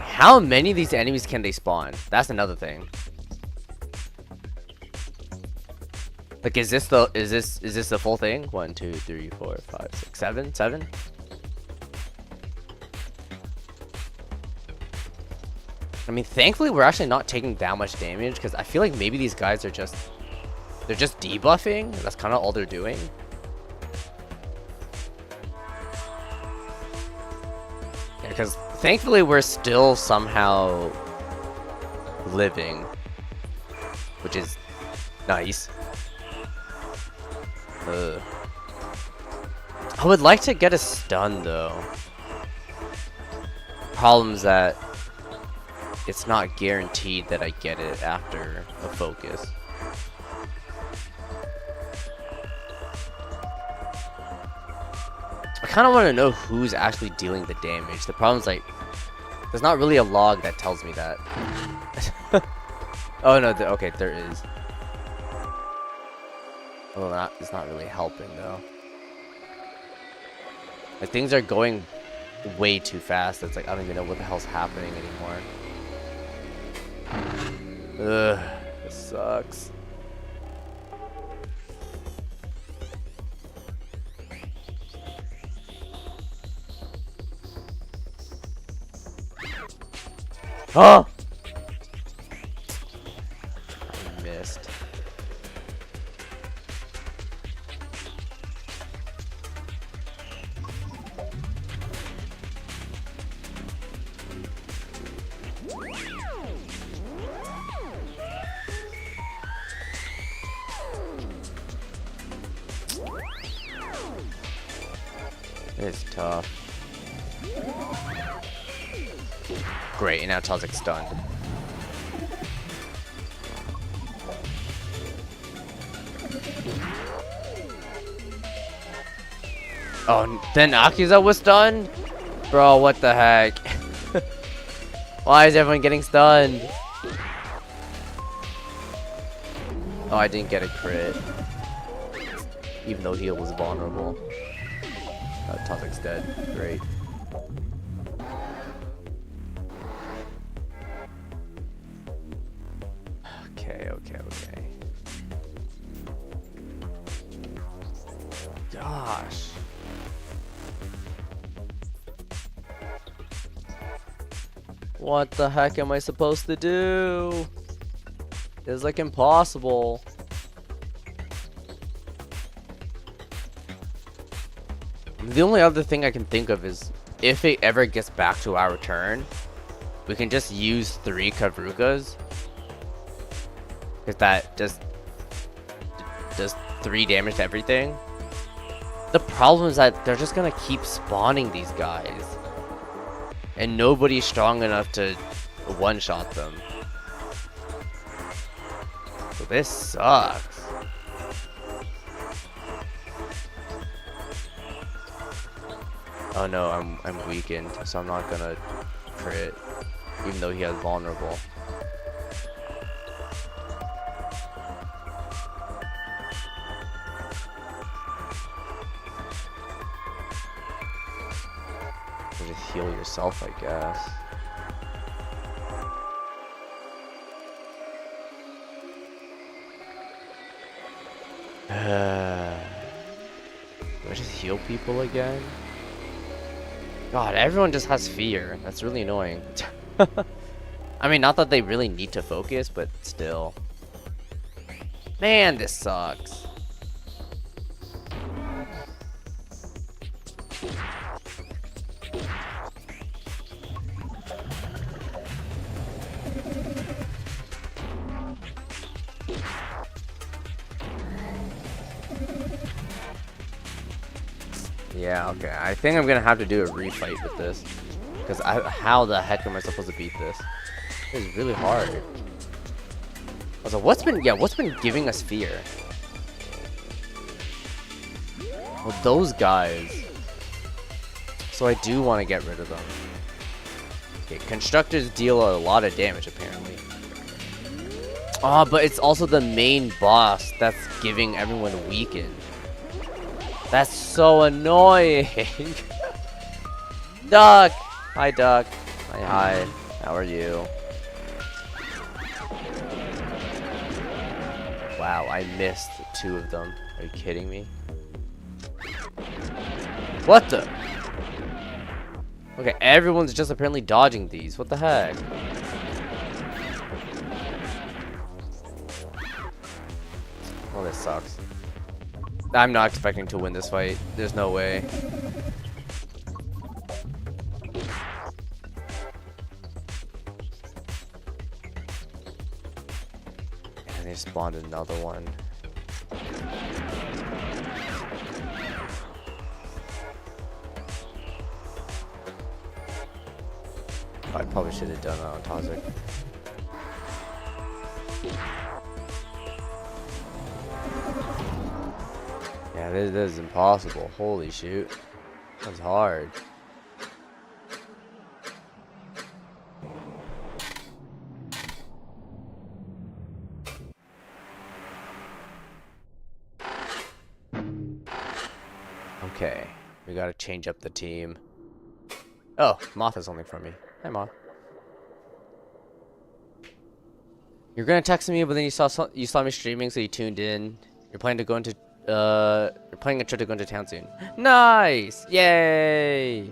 How many of these enemies can they spawn? That's another thing. Like, is this the full thing? 1, 2, 3, 4, 5, 6, 7? 7? I mean, thankfully we're actually not taking that much damage, because I feel like maybe these guys are just... they're just debuffing. That's kind of all they're doing. Yeah, because thankfully we're still somehow living, which is nice. I would like to get a stun though. Problem's that it's not guaranteed that I get it after a focus. I kind of want to know who's actually dealing the damage. The problem's like, there's not really a log that tells me that. Oh no, okay, there is. Well, it's not really helping though. Like, things are going way too fast. It's like, I don't even know what the hell's happening anymore. Ugh, this sucks. Oh! I missed. It's tough. Great, and now Tozik's stunned. Oh, then Akiza was stunned? Bro, what the heck? Why is everyone getting stunned? Oh, I didn't get a crit. Even though heal was vulnerable. Tozik's dead. Great. Okay. Gosh. What the heck am I supposed to do? It's like impossible. The only other thing I can think of is if it ever gets back to our turn, we can just use 3 Kavrukas. Because that just does 3 damage to everything. The problem is that they're just gonna keep spawning these guys. And nobody's strong enough to one-shot them. So this sucks. Oh no, I'm weakened, so I'm not gonna crit, even though he has vulnerable. You just heal yourself, I guess. Do I just heal people again? God, everyone just has fear. That's really annoying. I mean, not that they really need to focus, but still. Man, this sucks. Yeah, okay. I think I'm gonna have to do a refight with this. Because how the heck am I supposed to beat this? This is really hard. Also, what's been giving us fear? Well, those guys. So I do want to get rid of them. Okay, constructors deal a lot of damage apparently. Oh, but it's also the main boss that's giving everyone weakened. That's so annoying. Duck! Hi, Duck. Hi. How are you? Wow, I missed 2 of them. Are you kidding me? What the? Okay, everyone's just apparently dodging these. What the heck? Well, this sucks. I'm not expecting to win this fight. There's no way. And they spawned another one. I probably should have done that on Toxic. Yeah, this is impossible. Holy shoot. That's hard. Okay, we gotta change up the team. Oh, Moth has something for me. Hi, Moth. You're gonna text me, but then you saw me streaming, so you tuned in. You're planning to go into you're planning a trip to go into town soon. Nice! Yay!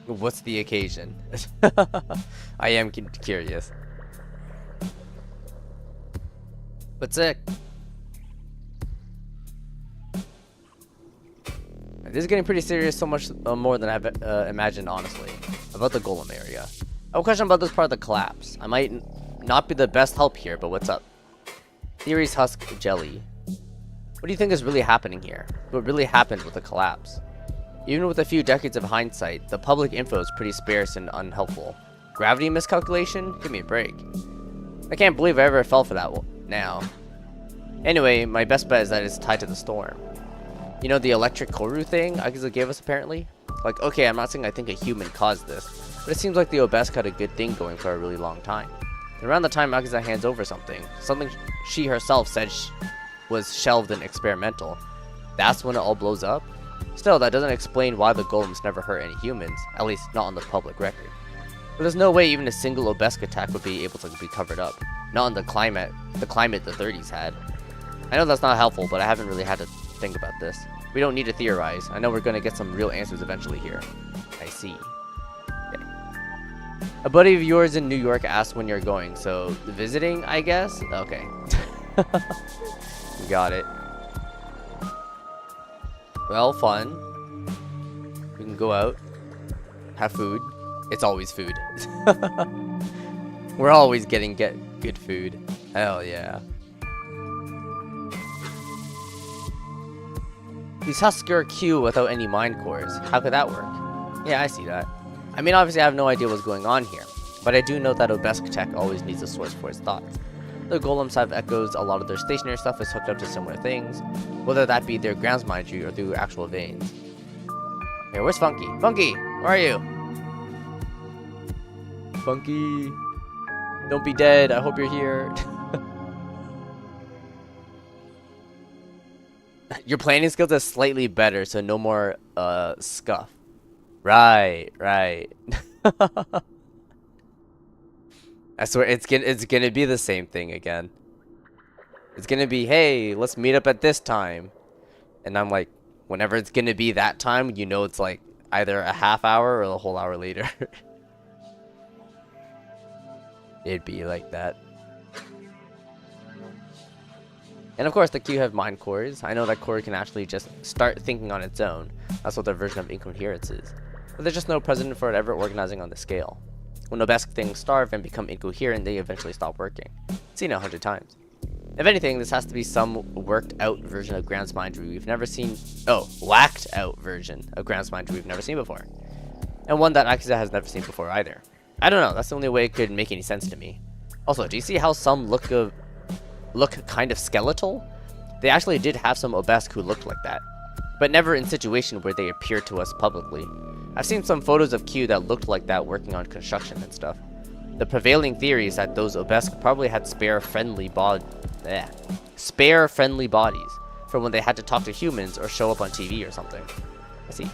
What's the occasion? I am curious. But sick. This is getting pretty serious, so much more than I've imagined, honestly. About the golem area. I have a question about this part of the collapse. I might not be the best help here, but what's up? Theories Husk Jelly. What do you think is really happening here? What really happened with the collapse? Even with a few decades of hindsight, the public info is pretty sparse and unhelpful. Gravity miscalculation? Give me a break. I can't believe I ever fell for that now. Anyway, my best bet is that it's tied to the storm. You know, the electric corru thing Akiza gave us, apparently? Like, okay, I'm not saying I think a human caused this, but it seems like the Obelisk had a good thing going for a really long time. And around the time Akiza hands over something she herself said was shelved and experimental, that's when it all blows up? Still, that doesn't explain why the golems never hurt any humans, at least not on the public record. But there's no way even a single Obelisk attack would be able to be covered up, not in the climate the 30s had. I know that's not helpful, but I haven't really had to think about this. We don't need to theorize. I know we're gonna get some real answers eventually here. I see. Okay. A buddy of yours in New York asked when you're going, so visiting, I guess? Okay. Got it. Well, fun. We can go out, have food. It's always food. We're always getting good food. Hell yeah. These husks are Q without any mind cores. How could that work? Yeah, I see that. I mean, obviously I have no idea what's going on here, but I do know that Obelisk tech always needs a source for its thoughts. The golems have echoes, a lot of their stationary stuff is hooked up to similar things, whether that be their grounds mindry or through actual veins. Hey, where's Funky? Funky, where are you? Funky, don't be dead, I hope you're here. Your planning skills are slightly better, so no more scuff. Right. I swear it's gonna be the same thing again. It's gonna be, hey, let's meet up at this time, and I'm like, whenever it's gonna be that time, you know, it's like either a half hour or a whole hour later. It'd be like that. And of course, the Q have mind cores. I know that core can actually just start thinking on its own. That's what their version of incoherence is. But there's just no precedent for it ever organizing on the scale. When Obelisk things starve and become incoherent, they eventually stop working. Seen it 100 times. If anything, this has to be some worked out version of grounds mindry we've never seen. Oh, whacked out version of grounds mindry we've never seen before. And one that Akiza has never seen before either. I don't know, that's the only way it could make any sense to me. Also, do you see how some look kind of skeletal? They actually did have some Obelisk who looked like that, but never in situation where they appeared to us publicly. I've seen some photos of Q that looked like that working on construction and stuff. The prevailing theory is that those Obelisk probably had spare friendly bodies for when they had to talk to humans or show up on TV or something. I see.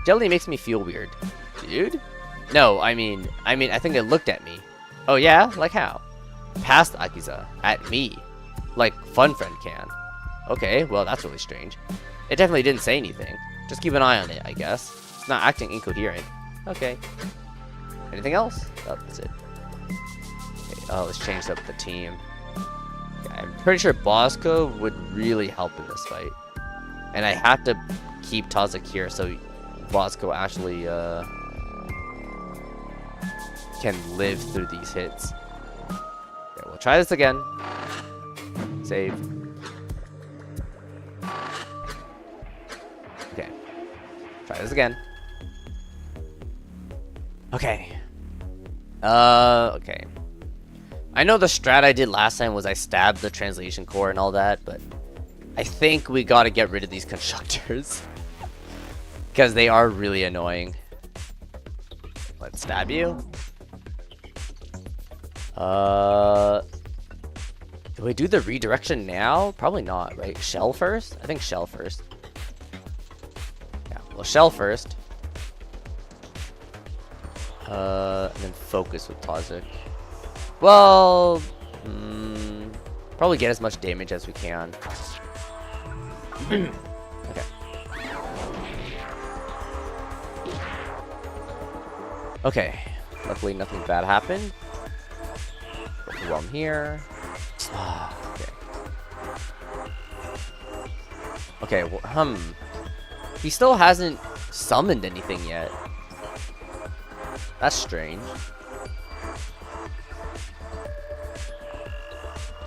Jelly makes me feel weird. Dude? No, I mean I think it looked at me. Oh yeah? Like how? Past Akiza. At me. Like Fun Friend can. Okay, well that's really strange. It definitely didn't say anything. Just keep an eye on it, I guess. It's not acting incoherent. Okay. Anything else? Oh, that's it. let's change up the team. Yeah, I'm pretty sure Bosco would really help in this fight. And I have to keep Tazik here so Bosco actually can live through these hits. Okay, we'll try this again. Save. Okay. Try this again. Okay. Okay. I know the strat I did last time was I stabbed the translation core and all that, but I think we gotta get rid of these constructors. Because they are really annoying. Let's stab you. Do we do the redirection now? Probably not, right? Shell first? I think shell first. Yeah, well, shell first. And then focus with Tazik. Well, probably get as much damage as we can. Okay. Okay. Luckily, nothing bad happened. Overwhelm here. Okay. Okay. Well, he still hasn't summoned anything yet. That's strange.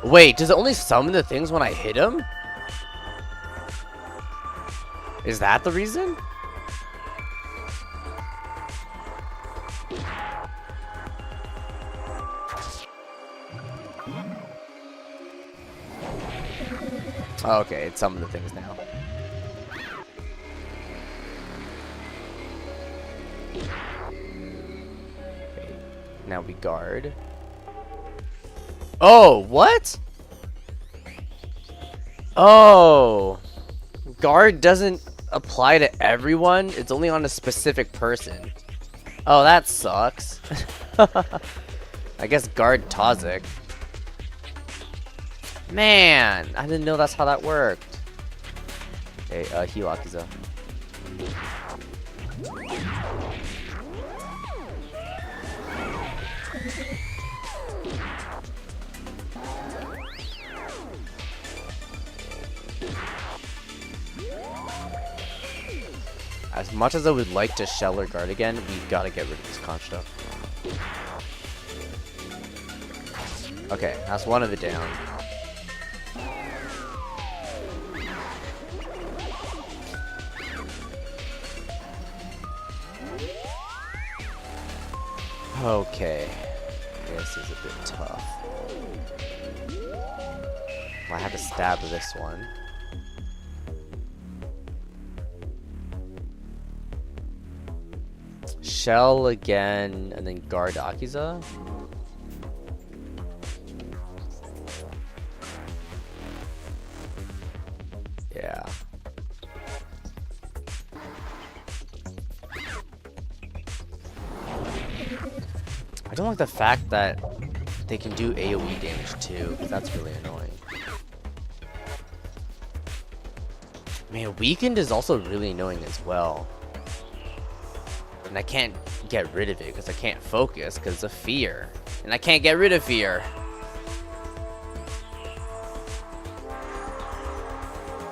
Wait, does it only summon the things when I hit him? Is that the reason? Oh, okay, it's summoned the things now. Okay, now we guard. Oh, what? Oh. Guard doesn't apply to everyone. It's only on a specific person. Oh, that sucks. I guess guard Tazik. Man, I didn't know that's how that worked. Okay, heal Akiza. As much as I would like to shell or guard again, we gotta get rid of this construct. Okay, that's one of it down. Okay, this is a bit tough. I have to stab this one. Shell again, and then guard Akiza. Yeah. I don't like the fact that they can do AoE damage too, because that's really annoying. Man, weakened is also really annoying as well. And I can't get rid of it because I can't focus because of fear. And I can't get rid of fear.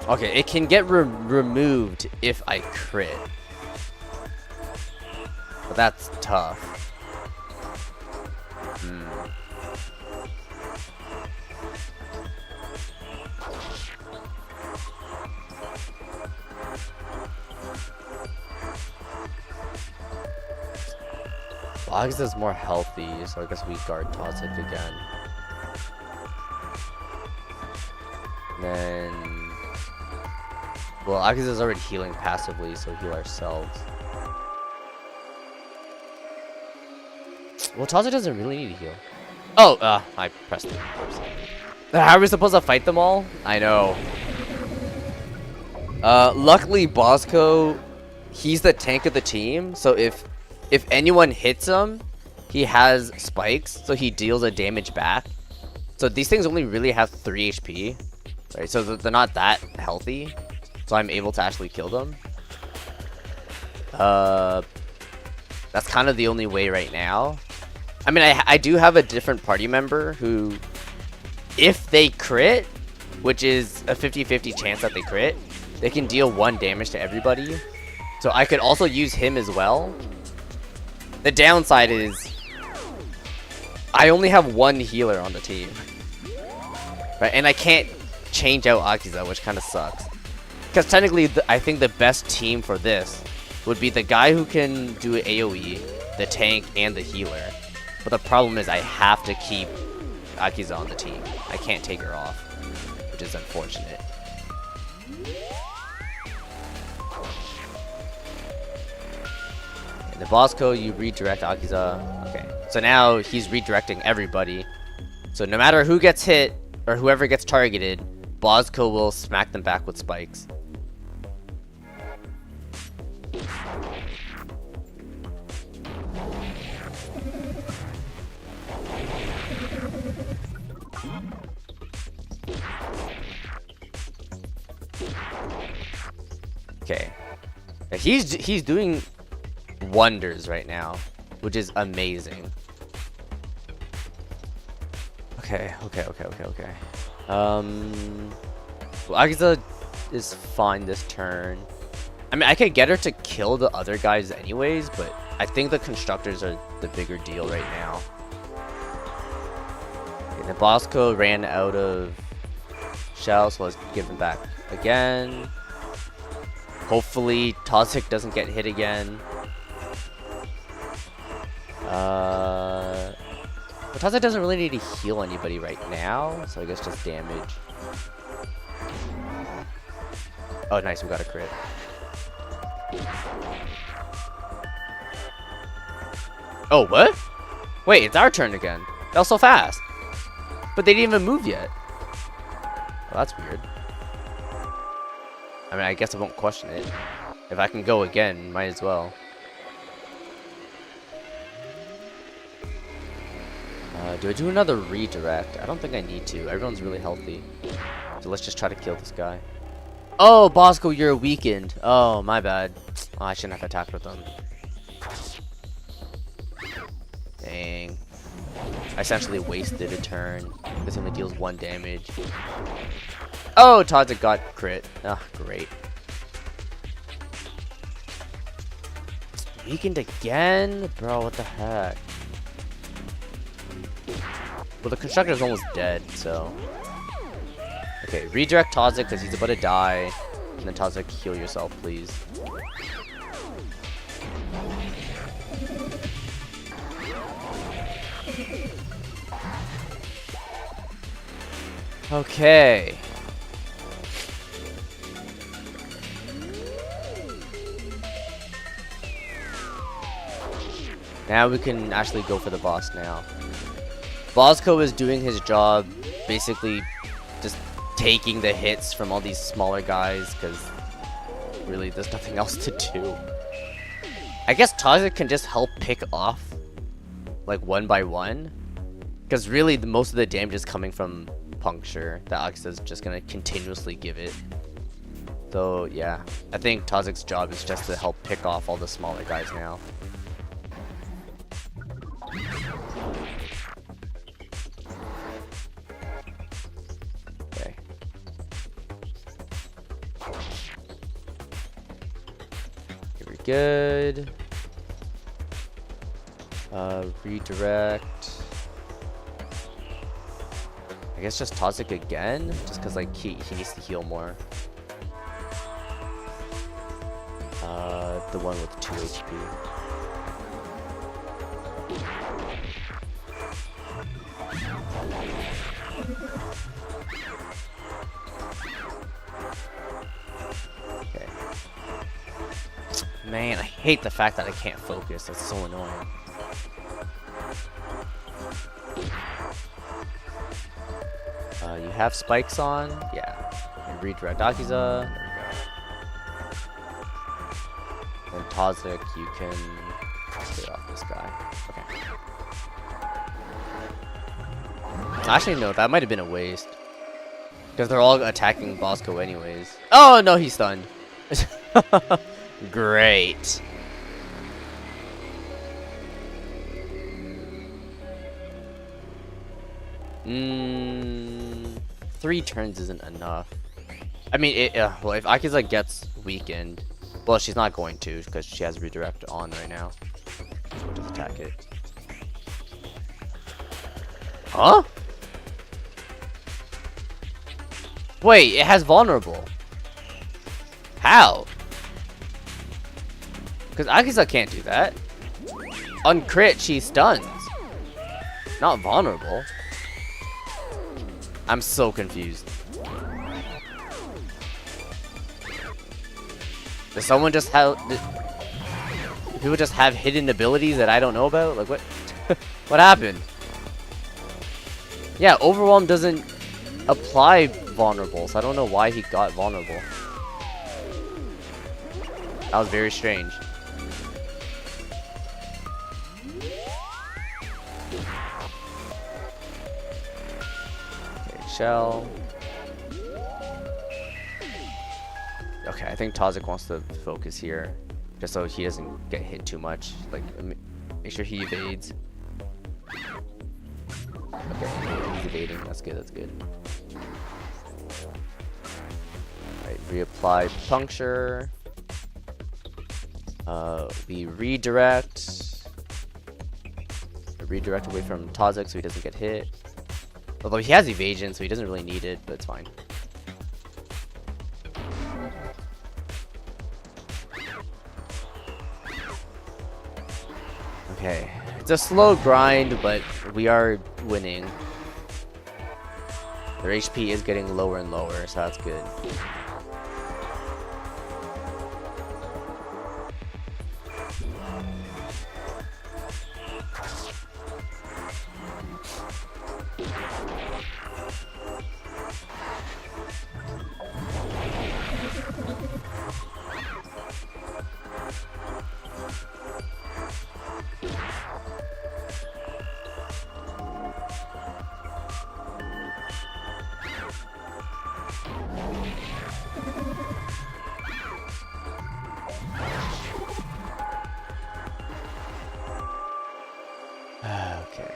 Okay, it can get removed if I crit. But that's tough. August is more healthy, so I guess we guard Tazik again. Then, well, August is already healing passively, so heal ourselves. Well, Tazik doesn't really need to heal. Oh, I pressed it. How are we supposed to fight them all? I know. Luckily, Bosco, he's the tank of the team, so if anyone hits him, he has spikes, so he deals a damage back. So these things only really have 3 HP, right? So they're not that healthy, so I'm able to actually kill them. That's kind of the only way right now. I mean, I do have a different party member who, if they crit, which is a 50-50 chance that they crit, they can deal 1 damage to everybody. So I could also use him as well. The downside is I only have 1 healer on the team. Right, and I can't change out Akiza, which kind of sucks. Because technically, I think the best team for this would be the guy who can do AoE, the tank, and the healer. But the problem is I have to keep Akiza on the team. I can't take her off, which is unfortunate. In the boss code, you redirect Akiza. Okay, so now he's redirecting everybody. So no matter who gets hit, or whoever gets targeted, Bosco will smack them back with spikes. Okay. He's doing wonders right now, which is amazing. Okay. Well, Akiza is fine this turn. I mean, I could get her to kill the other guys anyways, but I think the constructors are the bigger deal right now. Okay, the Bosco ran out of shells, so let's give them back again. Hopefully, Toxic doesn't get hit again. But Toxic doesn't really need to heal anybody right now, so I guess just damage. Oh, nice, we got a crit. Oh, what? Wait, it's our turn again. That was so fast. But they didn't even move yet. Well, that's weird. I mean, I guess I won't question it. If I can go again, might as well. Do I do another redirect? I don't think I need to. Everyone's really healthy. So let's just try to kill this guy. Oh, Bosco, you're weakened. Oh, my bad. Oh, I shouldn't have attacked with them. Dang. I essentially wasted a turn. This only deals 1 damage. Oh, Toxic got crit. Ah, great. Weakened again? Bro, what the heck? Well, the constructor's almost dead, so... Okay, redirect Toxic because he's about to die. And then Toxic, heal yourself, please. Okay. Now we can actually go for the boss now. Bosco is doing his job, basically just taking the hits from all these smaller guys, because really there's nothing else to do. I guess Toxic can just help pick off, like, 1 by 1, because really most of the damage is coming from puncture that Akiza is just going to continuously give it. So yeah, I think Tozic's job is just to help pick off all the smaller guys now. Good. Redirect. I guess just Toxic again, just because like he needs to heal more. The one with 2 HP. Okay. Man, I hate the fact that I can't focus. That's so annoying. You have spikes on? Yeah. And redirect Akiza. There we go. And Toxic, you can clear off this guy. Okay. Actually, no, that might have been a waste. Because they're all attacking Bosco anyways. Oh, no, he's stunned. Great. 3 turns isn't enough. I mean, well, if Akiza gets weakened, well, she's not going to because she has redirect on right now. So we'll just attack it. Huh? Wait, it has vulnerable. How? Because Akiza can't do that. On crit, she stuns. Not vulnerable. I'm so confused. Does someone just have... People just have hidden abilities that I don't know about? Like, what? What happened? Yeah, Overwhelm doesn't apply vulnerable, so I don't know why he got vulnerable. That was very strange. Okay, shell. Okay, I think Tazik wants to focus here, just so he doesn't get hit too much. Like, make sure he evades. Okay, he's evading. That's good. That's good. Alright, reapply puncture. We redirect. Redirect away from Tazik so he doesn't get hit. Although he has evasion, so he doesn't really need it, but it's fine. Okay, it's a slow grind, but we are winning. Their HP is getting lower and lower, so that's good. Okay,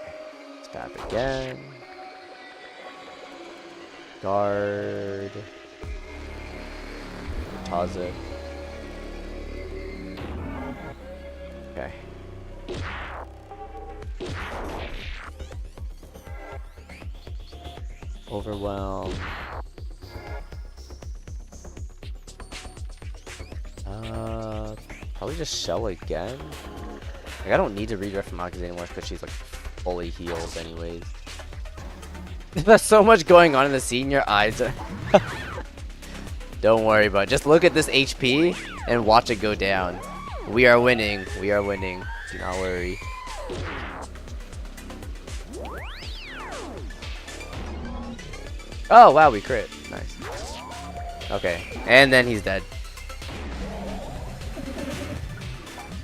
stab again. Guard. Tazik. Okay. Overwhelm. Probably just shell again. Like, I don't need to redirect from Akiza anymore because she's like fully healed anyways. There's so much going on in the scene, your eyes are... Don't worry about it. Just look at this HP and watch it go down. We are winning. We are winning. Do not worry. Oh, wow, we crit. Nice. Okay, and then he's dead.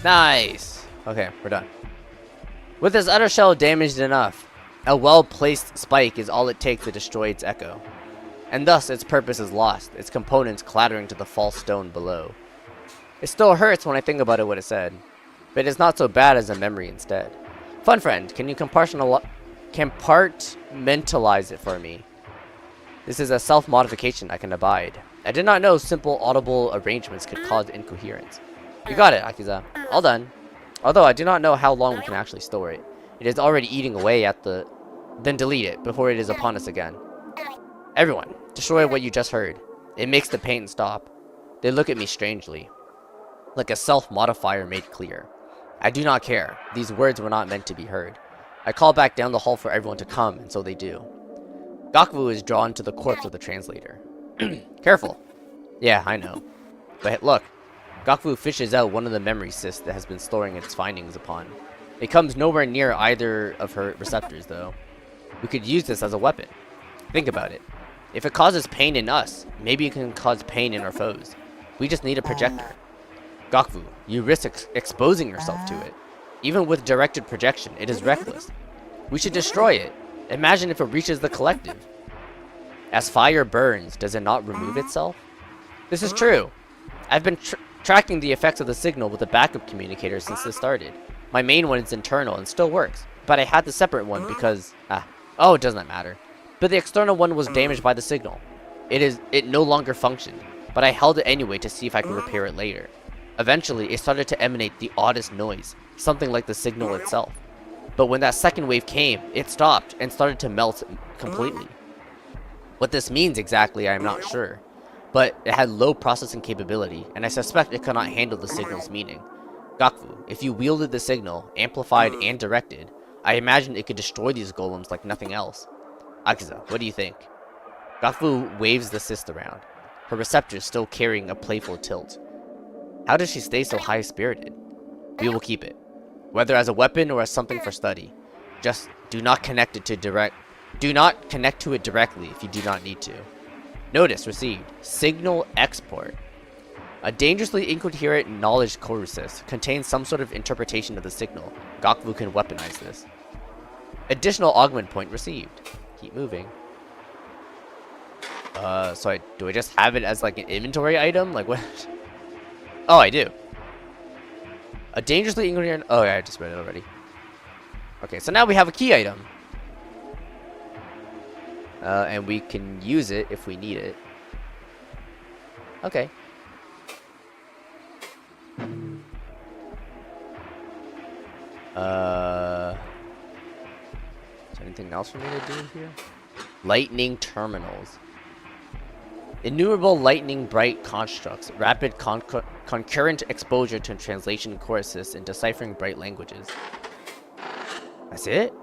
Nice. Okay, we're done. With his utter shell damaged enough, a well-placed spike is all it takes to destroy its echo. And thus its purpose is lost, its components clattering to the false stone below. It still hurts when I think about what it said, but it's not so bad as a memory instead. Fun friend, can you compartmentalize it for me? This is a self-modification I can abide. I did not know simple audible arrangements could cause incoherence. You got it, Akiza. All done. Although I do not know how long we can actually store it. It is already eating away at the... Then delete it before it is upon us again. Everyone, destroy what you just heard. It makes the pain stop. They look at me strangely. Like a self-modifier made clear. I do not care. These words were not meant to be heard. I call back down the hall for everyone to come, and so they do. Gakvu is drawn to the corpse of the translator. Careful. Yeah, I know. But look. Gakvu fishes out one of the memory cysts that has been storing its findings upon. It comes nowhere near either of her receptors, though. We could use this as a weapon. Think about it. If it causes pain in us, maybe it can cause pain in our foes. We just need a projector. Gakvu, you risk exposing yourself to it. Even with directed projection, it is reckless. We should destroy it. Imagine if it reaches the collective. As fire burns, does it not remove itself? This is true. I've been tracking the effects of the signal with a backup communicator since this started. My main one is internal and still works, but I had the separate one because... Oh, it does not matter. But the external one was damaged by the signal. It no longer functioned, but I held it anyway to see if I could repair it later. Eventually, it started to emanate the oddest noise, something like the signal itself. But when that second wave came, it stopped and started to melt completely. What this means exactly, I am not sure. But it had low processing capability, and I suspect it could not handle the signal's meaning. Gakfu, if you wielded the signal, amplified and directed, I imagine it could destroy these golems like nothing else. Akiza, what do you think? Gakfu waves the cyst around, her receptors still carrying a playful tilt. How does she stay so high-spirited? We will keep it, whether as a weapon or as something for study. Just do not connect it to it directly if you do not need to. Notice received. Signal export. A dangerously incoherent knowledge corru contains some sort of interpretation of the signal. Gakfu can weaponize this. Additional augment point received. Keep moving. Do I just have it as like an inventory item? Like what? Oh, I do. A dangerously incoherent. Oh, yeah, I just read it already. Okay, so now we have a key item. And we can use it if we need it. Okay. Is there anything else for me to do here? Lightning terminals. Innumerable lightning bright constructs. Rapid concurrent exposure to translation courses and deciphering bright languages. That's it?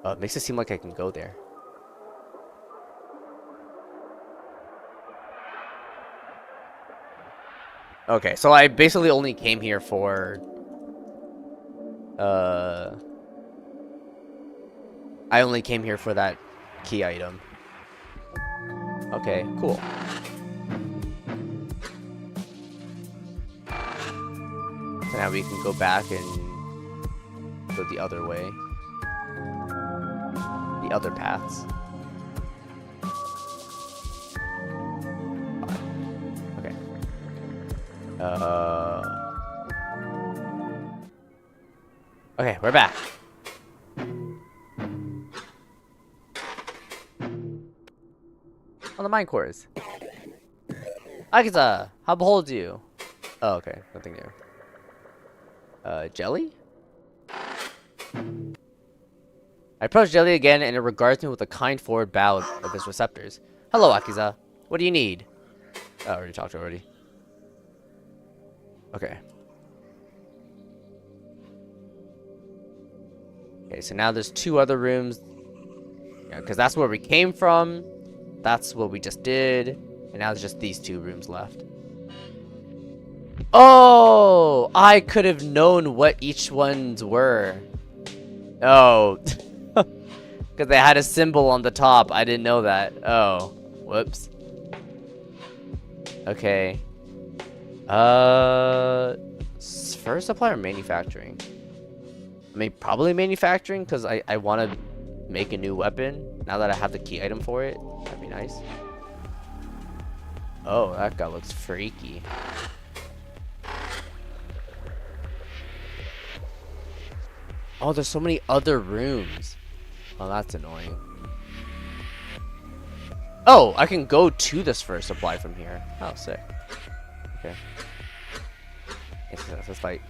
It makes it seem like I can go there. Okay, so I basically only came here for... I only came here for that key item. Okay, cool. So now we can go back and go the other way. The other paths. Okay. Okay, we're back. On the mine cores. Akiza, how beholds you? Oh, okay, nothing new. Jelly? I approach Jelly again, and it regards me with a kind forward bow of his receptors. Hello, Akiza. What do you need? Oh, I already talked already. Okay. Okay, so now there's two other rooms. Yeah, because that's where we came from. That's what we just did. And now there's just these two rooms left. Oh! I could have known what each ones were. Oh. Because they had a symbol on the top. I didn't know that. Oh. Whoops. Okay. First supply or manufacturing? I mean, probably manufacturing, because I want to make a new weapon. Now that I have the key item for it. That'd be nice. Oh, that guy looks freaky. Oh, there's so many other rooms. Oh, that's annoying. Oh, I can go to this first supply from here. Oh, sick. Okay. Let's fight.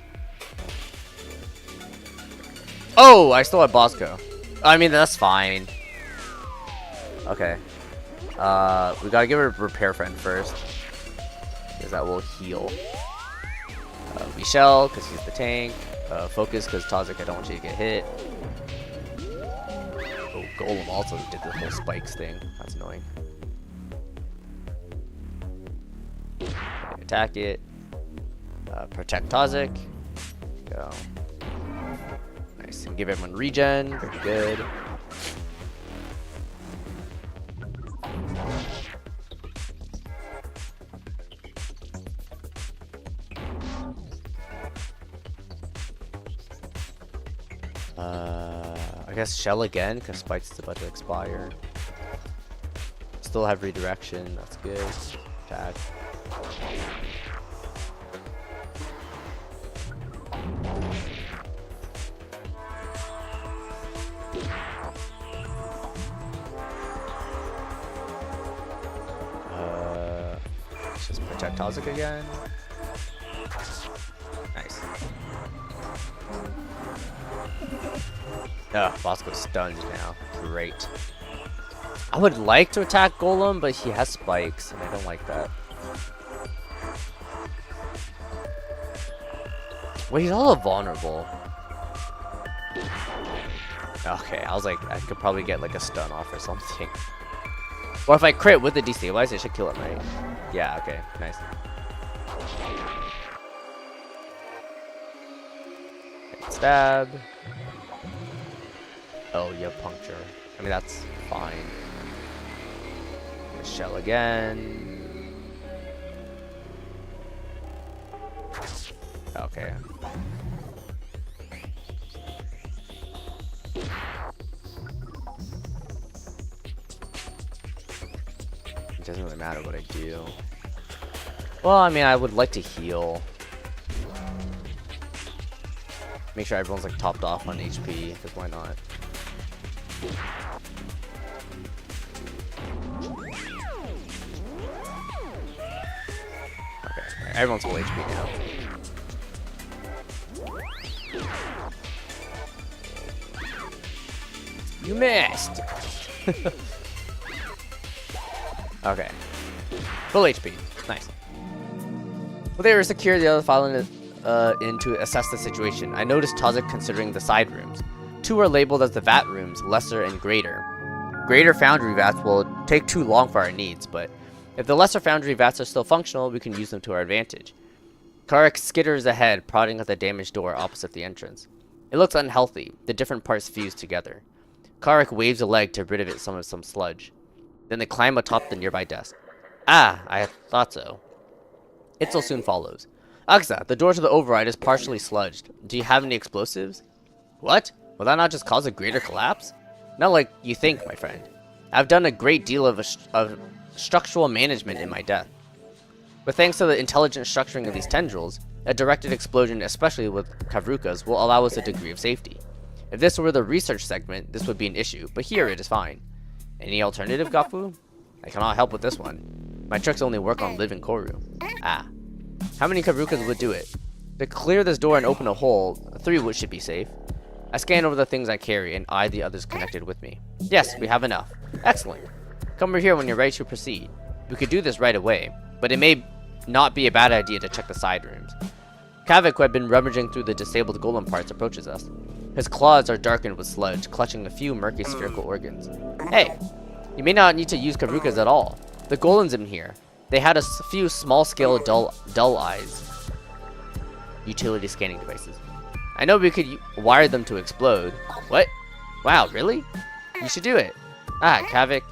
Oh, I still have Bosco. I mean, that's fine. Okay. We gotta give her a repair friend first. Because that will heal. Michelle, because he's the tank. Focus, because Tazik, I don't want you to get hit. Oh, Golem also did the whole spikes thing. That's annoying. Attack it. Protect Tazik. Go. Nice. And give everyone regen. Very good. I guess shell again, because Spike's about to expire. Still have redirection, that's good. Attack. attack Tazik again. Nice. Bosco's stunned now. Great. I would like to attack Golem, but he has spikes, and I don't like that. Wait, he's also vulnerable. Okay, I was like, I could probably get like a stun off or something. Or if I crit with the destabilize, it should kill it, right? Yeah, okay, nice. Stab. Oh, you have puncture. I mean, that's fine. Shell again. Okay. It doesn't really matter what I do. Well, I mean, I would like to heal. Make sure everyone's like topped off on HP, because why not? Okay, everyone's full HP now. You missed! Okay. Full HP. Nice. Well, they were secured the other file in to assess the situation. I noticed Tazik considering the side rooms. 2 are labeled as the vat rooms, lesser and greater. Greater foundry vats will take too long for our needs, but if the lesser foundry vats are still functional, we can use them to our advantage. Karik skitters ahead, prodding at the damaged door opposite the entrance. It looks unhealthy, the different parts fused together. Karik waves a leg to rid of it some sludge. Then they climb atop the nearby desk. Ah, I thought so. Itzel soon follows. Aksa, the door to the override is partially sludged. Do you have any explosives? What? Will that not just cause a greater collapse? Not like you think, my friend. I've done a great deal of structural management in my death. But thanks to the intelligent structuring of these tendrils, a directed explosion, especially with Kavrukas, will allow us a degree of safety. If this were the research segment, this would be an issue, but here it is fine. Any alternative, Gafu? I cannot help with this one. My tricks only work on living Corru. Ah. How many Kavrukas would do it? To clear this door and open a hole, 3 should be safe. I scan over the things I carry and eye the others connected with me. Yes, we have enough. Excellent. Come over here when you're ready to proceed. We could do this right away, but it may not be a bad idea to check the side rooms. Kavik, who had been rummaging through the disabled golem parts, approaches us. His claws are darkened with sludge, clutching a few murky spherical organs. Hey, you may not need to use Kavrukas at all. The golems in here, they had a few small-scale dull eyes. Utility scanning devices. I know we could wire them to explode. What? Wow, really? You should do it. Ah, Kavik,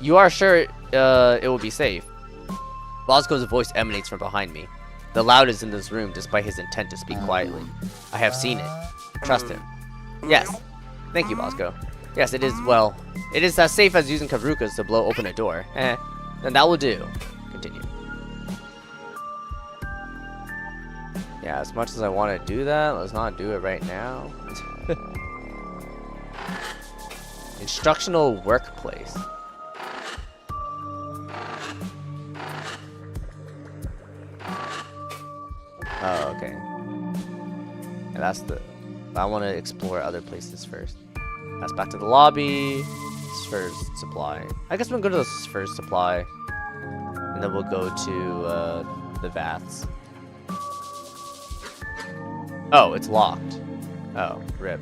you are sure it will be safe? Bosco's voice emanates from behind me. The loudest in this room, despite his intent to speak quietly. I have seen it. Trust him. Yes. Thank you, Bosco. Yes, it is, well, it is as safe as using Kavrukas to blow open a door. Then that will do. Continue. Yeah, as much as I want to do that, let's not do it right now. Instructional workplace. Oh, okay. And that's the... I want to explore other places first. That's back to the lobby. First supply. I guess we'll go to the first supply. And then we'll go to the vats. Oh, it's locked. Oh, rip.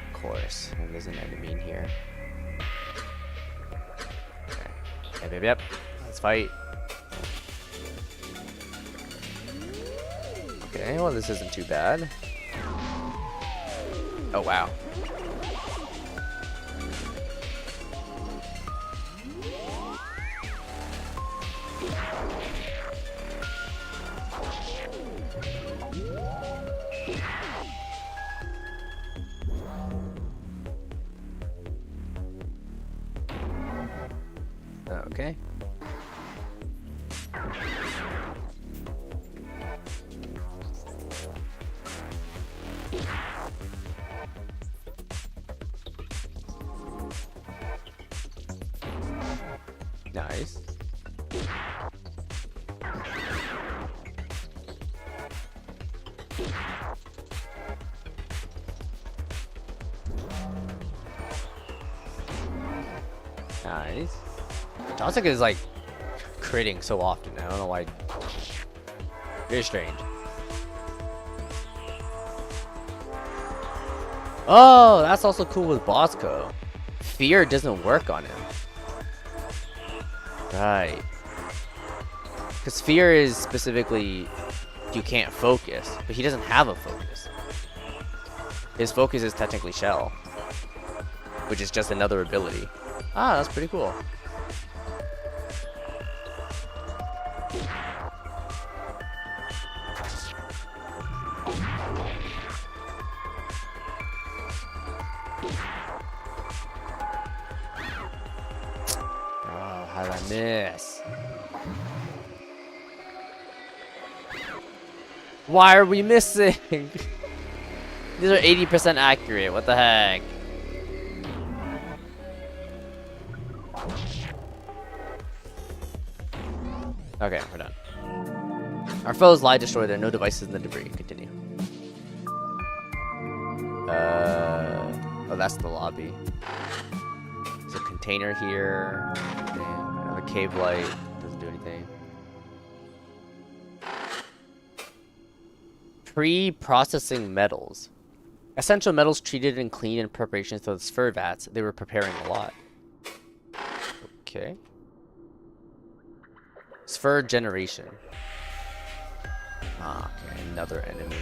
Of course. And there's an enemy in here. Okay. Yep. Let's fight. Okay, well this isn't too bad. Oh wow. Okay. Nice. Nice. Johnson is like critting so often. I don't know why. Very strange. Oh, that's also cool with Bosco. Fear doesn't work on him. Right. Because fear is specifically you can't focus, but he doesn't have a focus. His focus is technically shell, which is just another ability. Ah, that's pretty cool. Oh, how did I miss? Why are we missing? These are 80% accurate. What the heck? Okay, we're done. Our foes lie destroyed. There are no devices in the debris. Continue. Oh, that's the lobby. There's a container here. Damn, another cave light. Doesn't do anything. Pre-processing metals. Essential metals treated and cleaned in preparation for the sphere vats. They were preparing a lot. Okay. Sphere generation. Ah, okay, another enemy.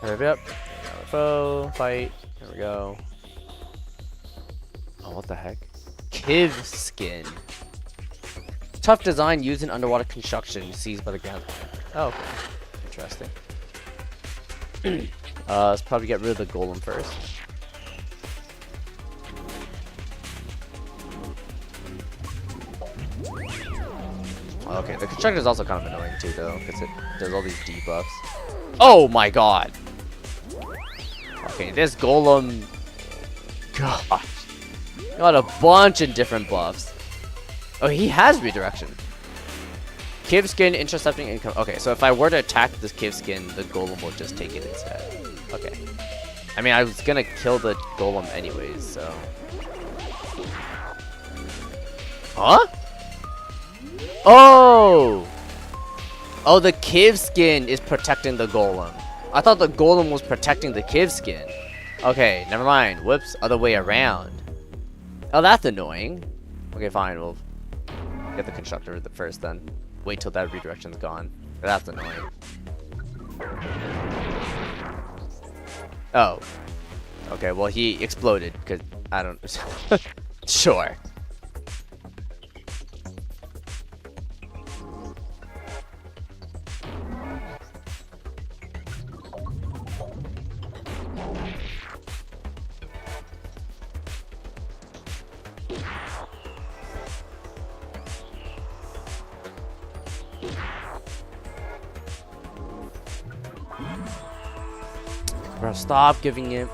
Hurry up. Another foe. Fight. There we go. Oh, what the heck? Kiv skin. Tough design used in underwater construction seized by the ground. Oh, okay. Interesting. Let's probably get rid of the golem first. Okay, the constructor is also kind of annoying too, though, because it does all these debuffs. Oh my god! Okay, this golem... Gosh. Got a bunch of different buffs. Oh, he has redirection. Kiv skin intercepting income. Okay, so if I were to attack this Kiv skin, the golem will just take it instead. Okay. I mean, I was gonna kill the golem anyways, so... Huh? Oh! Oh, the Kiv skin is protecting the golem. I thought the golem was protecting the Kiv skin. Okay, never mind. Whoops, other way around. Oh, that's annoying. Okay, fine. We'll get the constructor first then. Wait till that redirection's gone. That's annoying. Oh. Okay, well, he exploded because I don't... Sure. Bro, stop giving it.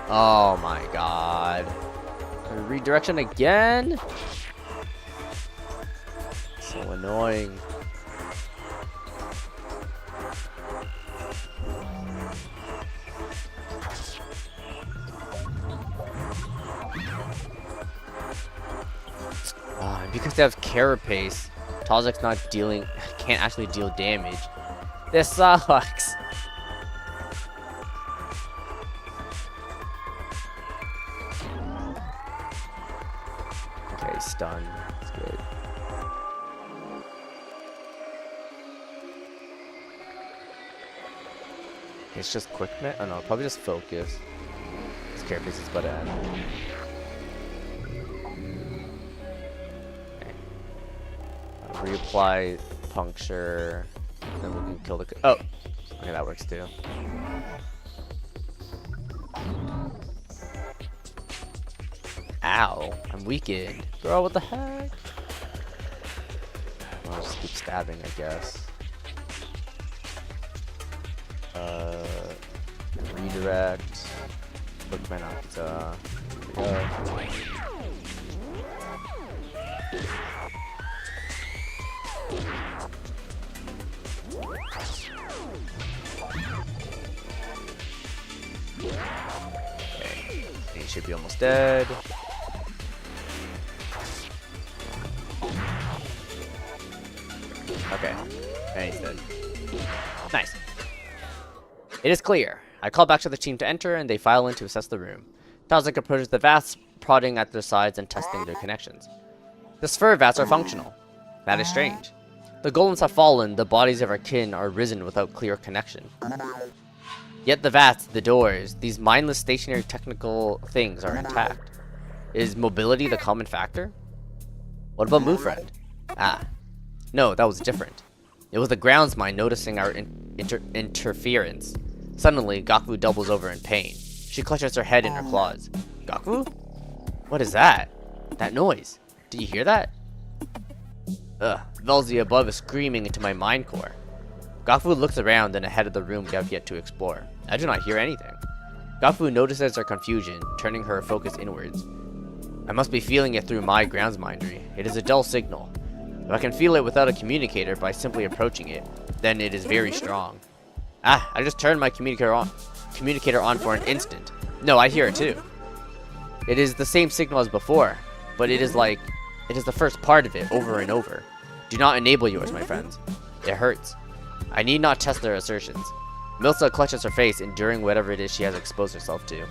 Oh my god. Redirection again? So annoying. And because they have carapace, Tozek's not dealing, can't actually deal damage. This sucks. Okay, stun. That's good. It's just quick met? Oh no, probably just focus. This carapace is but at. Okay. Reapply puncture. Then we can kill the. Oh! Okay, that works too. Ow, I'm weakened. Bro, what the heck? I'll just keep stabbing, I guess. Redirect. Look my Nocta. There we go. Should be almost dead. Okay. And he's dead. Nice. It is clear. I call back to the team to enter, and they file in to assess the room. Towsik approaches the vats, prodding at their sides and testing their connections. The sphere vats are functional. That is strange. The golems have fallen, the bodies of our kin are risen without clear connection. Yet the vats, the doors, these mindless stationary technical things are intact. Is mobility the common factor? What about Move Friend? Ah. No, that was different. It was the grounds mind noticing our interference. Suddenly, Gakvu doubles over in pain. She clutches her head in her claws. Gakvu? What is that? That noise. Do you hear that? Ugh, Velzy above is screaming into my mind core. Gakvu looks around and ahead of the room we have yet to explore. I do not hear anything. Gakvu notices her confusion, turning her focus inwards. I must be feeling it through my grounds mindery. It is a dull signal. If I can feel it without a communicator by simply approaching it, then it is very strong. Ah, I just turned my communicator on for an instant. No, I hear it too. It is the same signal as before, but it is the first part of it over and over. Do not enable yours, my friends. It hurts. I need not test their assertions. Milsa clutches her face, enduring whatever it is she has exposed herself to.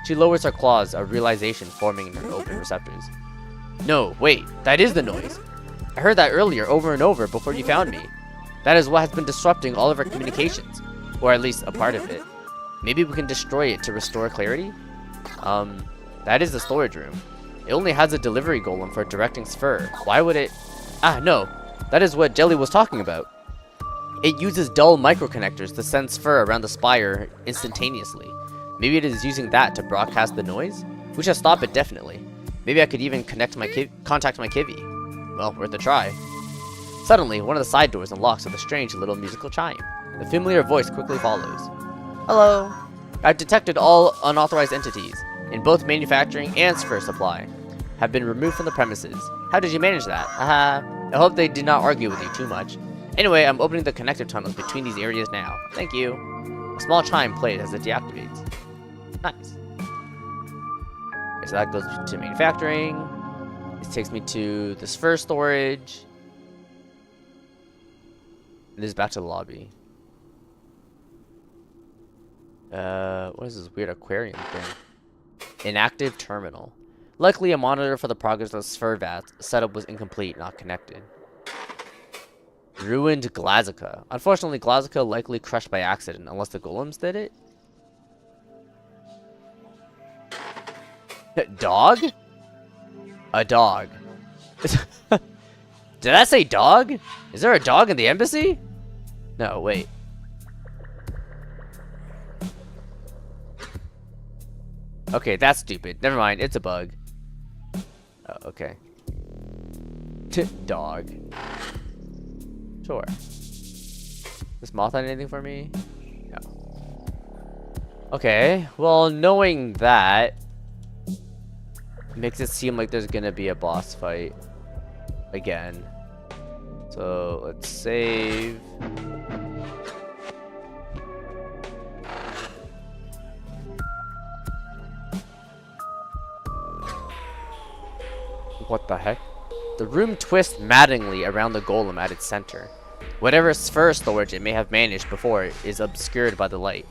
She lowers her claws, a realization forming in her open receptors. No, wait, that is the noise. I heard that earlier over and over before you found me. That is what has been disrupting all of our communications, or at least a part of it. Maybe we can destroy it to restore clarity? That is the storage room. It only has a delivery golem for directing sphere. Why would it... Ah, no. That is what Jelly was talking about. It uses dull microconnectors to send sphere around the spire instantaneously. Maybe it is using that to broadcast the noise? We should stop it definitely. Maybe I could even contact my Kivi. Well, worth a try. Suddenly, one of the side doors unlocks with a strange little musical chime. The familiar voice quickly follows. Hello. I've detected all unauthorized entities, in both manufacturing and sphere supply, have been removed from the premises. How did you manage that? I hope they did not argue with you too much. Anyway, I'm opening the connective tunnels between these areas now. Thank you. A small chime plays as it deactivates. Nice. Okay, so that goes to manufacturing. This takes me to this first storage. And this is back to the lobby. What is this weird aquarium thing? Inactive terminal. Likely a monitor for the progress of sphere vats. Setup was incomplete, not connected. Ruined Glazica. Unfortunately, Glazica likely crushed by accident, unless the golems did it. Dog? A dog. Did I say dog? Is there a dog in the embassy? No, wait. Okay, that's stupid. Never mind, it's a bug. Oh, okay. Dog. Sure. This moth had anything for me? No. Okay, well, knowing that makes it seem like there's gonna be a boss fight again. So let's save. What the heck? The room twists maddeningly around the golem at its center. Whatever sphere storage it may have managed before is obscured by the light.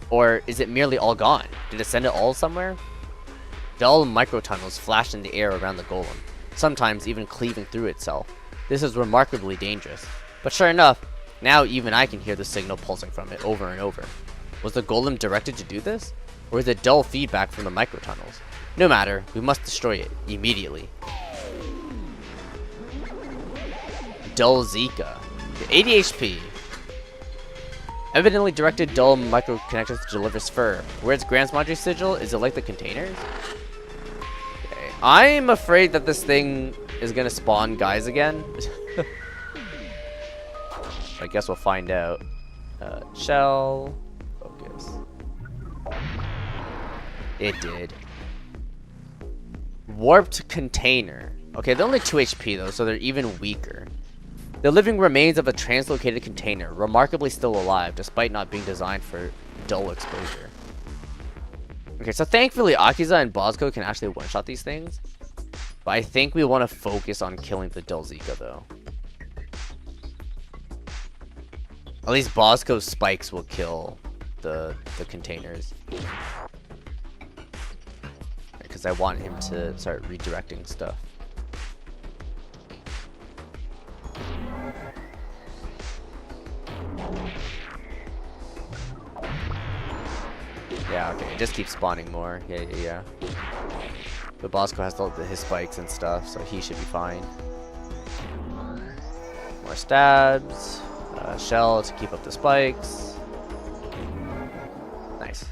Or is it merely all gone? Did it send it all somewhere? Dull microtunnels flash in the air around the golem, sometimes even cleaving through itself. This is remarkably dangerous. But sure enough, now even I can hear the signal pulsing from it over and over. Was the golem directed to do this? Or is it dull feedback from the microtunnels? No matter, we must destroy it, immediately. Dull Zika. 80 HP. Evidently directed dull microconnectors to deliver sphere. Where's Grand's Madre sigil? Is it like the containers? Okay. I'm afraid that this thing is gonna spawn guys again. I guess we'll find out. Shell. Focus. It did. Warped container. Okay, they're only 2 HP though, so they're even weaker. The living remains of a translocated container, remarkably still alive despite not being designed for dull exposure. Okay, so thankfully Akiza and Bosco can actually one-shot these things. But I think we want to focus on killing the Delzika though. At least Bosco's spikes will kill the containers. Because I want him to start redirecting stuff. Yeah, okay, it just keeps spawning more. Yeah. But Bosco has all his spikes and stuff, so he should be fine. More stabs. Shell to keep up the spikes. Nice.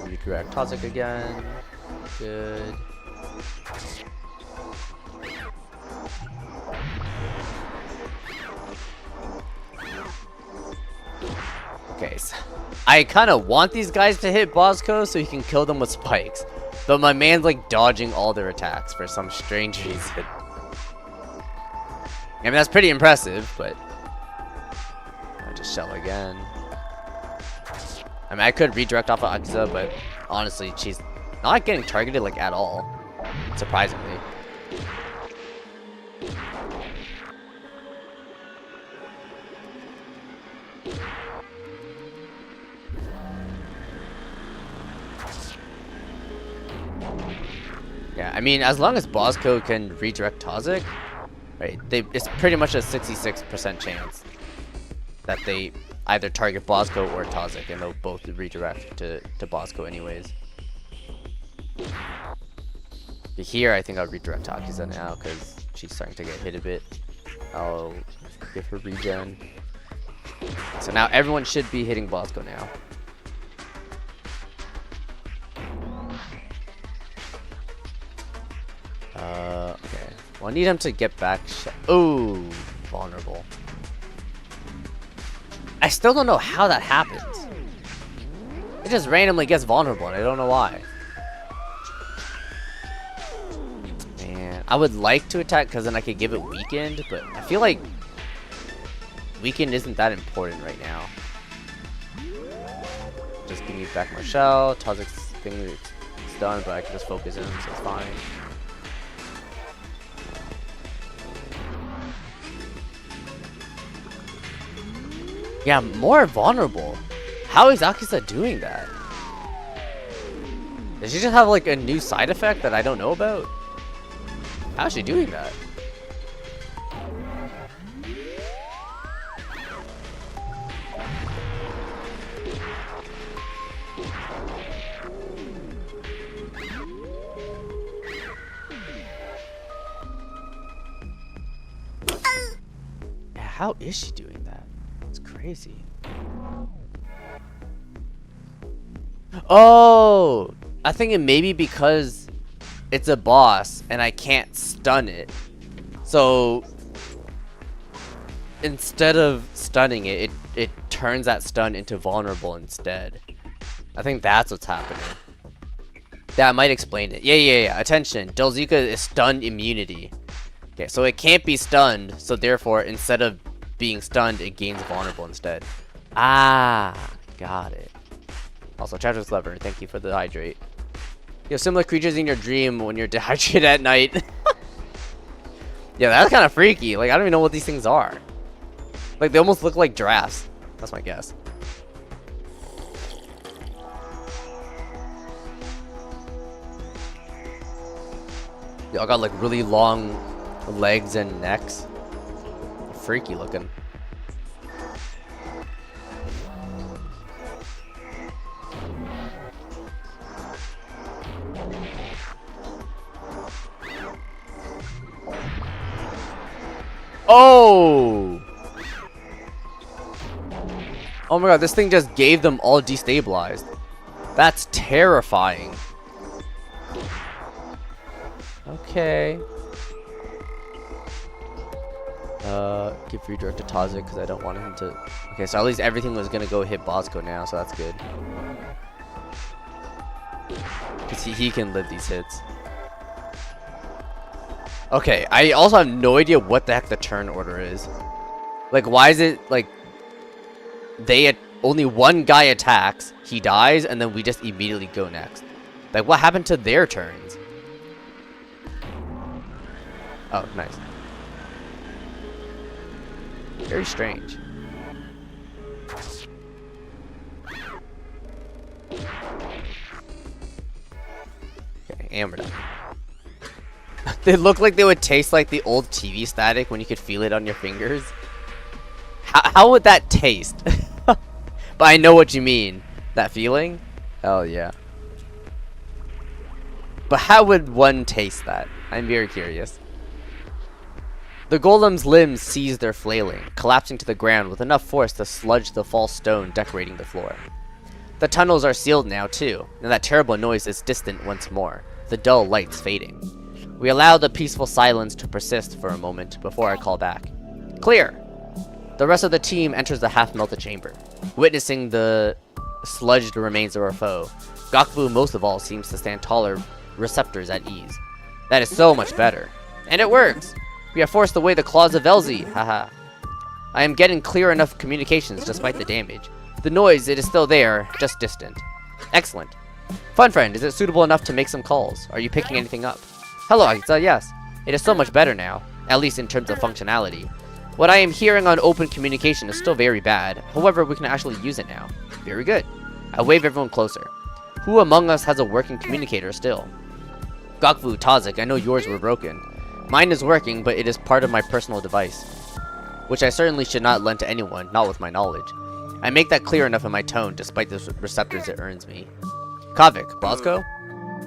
Redirect Toxic again. Good. Okay, so I kind of want these guys to hit Bosco so he can kill them with spikes. But my man's like dodging all their attacks for some strange reason. I mean, that's pretty impressive, but I'll just shell again. I mean, I could redirect off of Akiza, but honestly, she's not getting targeted like at all, surprisingly. Yeah, I mean, as long as Bosco can redirect Toxic, right, it's pretty much a 66% chance that they either target Bosco or Toxic, and they'll both redirect to Bosco anyways. But here, I think I'll redirect Akiza now, because she's starting to get hit a bit. I'll give her regen. So now everyone should be hitting Bosco now. Okay. Well, I need him to get back. Oh, vulnerable. I still don't know how that happens. It just randomly gets vulnerable, and I don't know why. Man, I would like to attack because then I could give it weakened, but I feel like weakened isn't that important right now. Just give me back my shell. Tozic's thing is done, but I can just focus him, so it's fine. Yeah, more vulnerable. How is Akiza doing that? Does she just have like a new side effect that I don't know about? How is she doing that? Yeah, how is she doing that? It's crazy. Oh, I think it may be because it's a boss and I can't stun it. So instead of stunning it, it turns that stun into vulnerable instead. I think that's what's happening. That might explain it. Yeah. Attention. Delzika is stun immunity. Okay, so it can't be stunned, so therefore instead of being stunned, it gains vulnerable instead. Ah, got it. Also, chapter's clever. Thank you for the hydrate. You have similar creatures in your dream when you're dehydrated at night. Yeah, that's kind of freaky. Like, I don't even know what these things are. Like, they almost look like giraffes. That's my guess. They all got like really long legs and necks. Freaky looking. Oh! Oh my god, this thing just gave them all destabilized. That's terrifying. Okay. Give redirect to Toxic because I don't want him to. Okay, so at least everything was gonna go hit Bosco now, so that's good. Because he can live these hits. Okay, I also have no idea what the heck the turn order is. Like, why is it, like, only one guy attacks, he dies, and then we just immediately go next? Like, what happened to their turns? Oh, nice. Very strange. Okay, and we're done. They look like they would taste like the old TV static when you could feel it on your fingers. How would that taste? But I know what you mean. That feeling? Hell yeah. But how would one taste that? I'm very curious. The golem's limbs ceased their flailing, collapsing to the ground with enough force to sludge the false stone decorating the floor. The tunnels are sealed now too, and that terrible noise is distant once more, the dull lights fading. We allow the peaceful silence to persist for a moment before I call back. Clear! The rest of the team enters the half-melted chamber, witnessing the sludged remains of our foe. Gokfu most of all seems to stand taller, receptors at ease. That is so much better. And it works! We have forced away the claws of Elzy, haha. I am getting clear enough communications despite the damage. The noise, it is still there, just distant. Excellent. Fun friend, is it suitable enough to make some calls? Are you picking anything up? Hello, Akita, yes. It is so much better now, at least in terms of functionality. What I am hearing on open communication is still very bad. However, we can actually use it now. Very good. I wave everyone closer. Who among us has a working communicator still? Gokfu, Tazik, I know yours were broken. Mine is working, but it is part of my personal device, which I certainly should not lend to anyone, not with my knowledge. I make that clear enough in my tone, despite the receptors it earns me. Kavik, Bosco?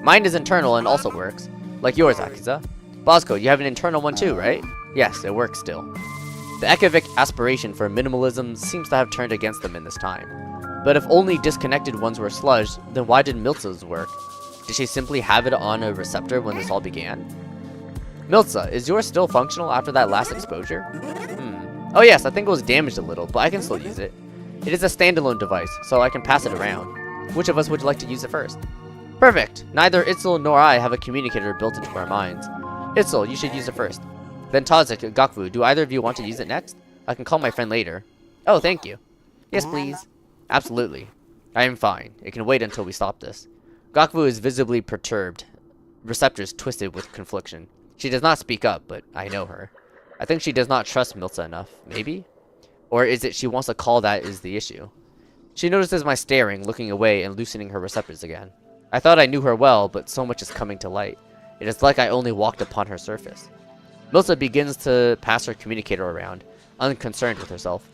Mine is internal and also works. Like yours, Akiza. Bosco, you have an internal one too, right? Yes, it works still. The Ekavik aspiration for minimalism seems to have turned against them in this time. But if only disconnected ones were sludged, then why did Miltza's work? Did she simply have it on a receptor when this all began? Miltza, is yours still functional after that last exposure? Oh yes, I think it was damaged a little, but I can still use it. It is a standalone device, so I can pass it around. Which of us would like to use it first? Perfect! Neither Itzel nor I have a communicator built into our minds. Itzel, you should use it first. Then Tazik, Gokfu, do either of you want to use it next? I can call my friend later. Oh, thank you. Yes, please. Absolutely. I am fine. It can wait until we stop this. Gokfu is visibly perturbed, receptors twisted with confliction. She does not speak up, but I know her. I think she does not trust Miltza enough. Maybe? Or is it she wants a call that is the issue? She notices my staring, looking away, and loosening her receptors again. I thought I knew her well, but so much is coming to light. It is like I only walked upon her surface. Miltza begins to pass her communicator around, unconcerned with herself.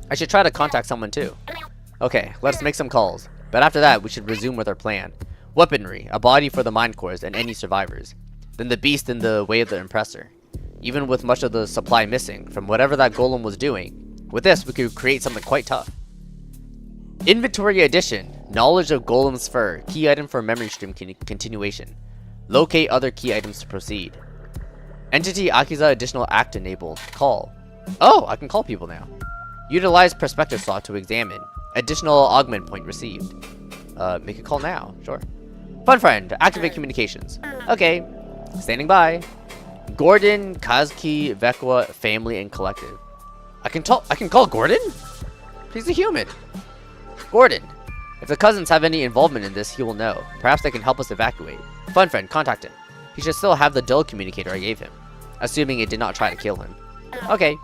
I should try to contact someone too. Okay, let's make some calls. But after that, we should resume with our plan. Weaponry, a body for the mine cores and any survivors. Then the beast in the way of the impressor. Even with much of the supply missing from whatever that golem was doing, with this we could create something quite tough. Inventory addition. Knowledge of golem's fur. Key item for memory stream continuation. Locate other key items to proceed. Entity Akiza additional act enabled. Call. Oh, I can call people now. Utilize perspective slot to examine. Additional augment point received. Make a call now. Sure. Fun friend. Activate communications. Okay. Standing by. Gordon, Kazuki, Vekwa, family, and collective. I can call Gordon? He's a human. Gordon. If the cousins have any involvement in this, he will know. Perhaps they can help us evacuate. Fun friend, contact him. He should still have the dull communicator I gave him, assuming it did not try to kill him. Okay.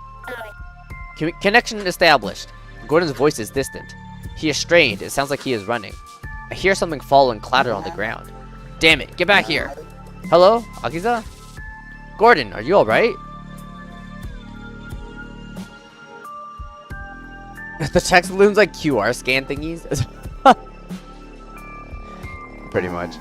Connection established. Gordon's voice is distant. He is strained. It sounds like he is running. I hear something fall and clatter on the ground. Damn it, get back here. Hello, Akiza? Gordon, are you alright? The text balloons like QR scan thingies? Pretty much.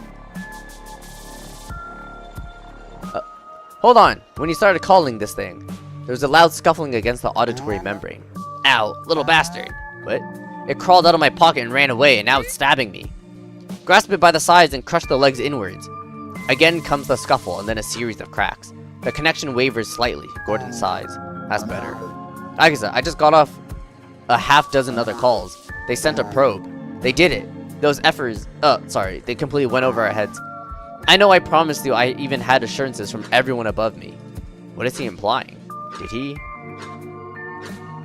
Hold on. When you started calling this thing, there was a loud scuffling against the auditory membrane. Ow, little bastard. What? It crawled out of my pocket and ran away, and now it's stabbing me. Grasp it by the sides and crush the legs inwards. Again comes the scuffle, and then a series of cracks. The connection wavers slightly. Gordon sighs. That's better. Akiza, I just got off a half dozen other calls. They sent a probe. They did it. Those efforts, they completely went over our heads. I know I promised you I even had assurances from everyone above me. What is he implying? Did he?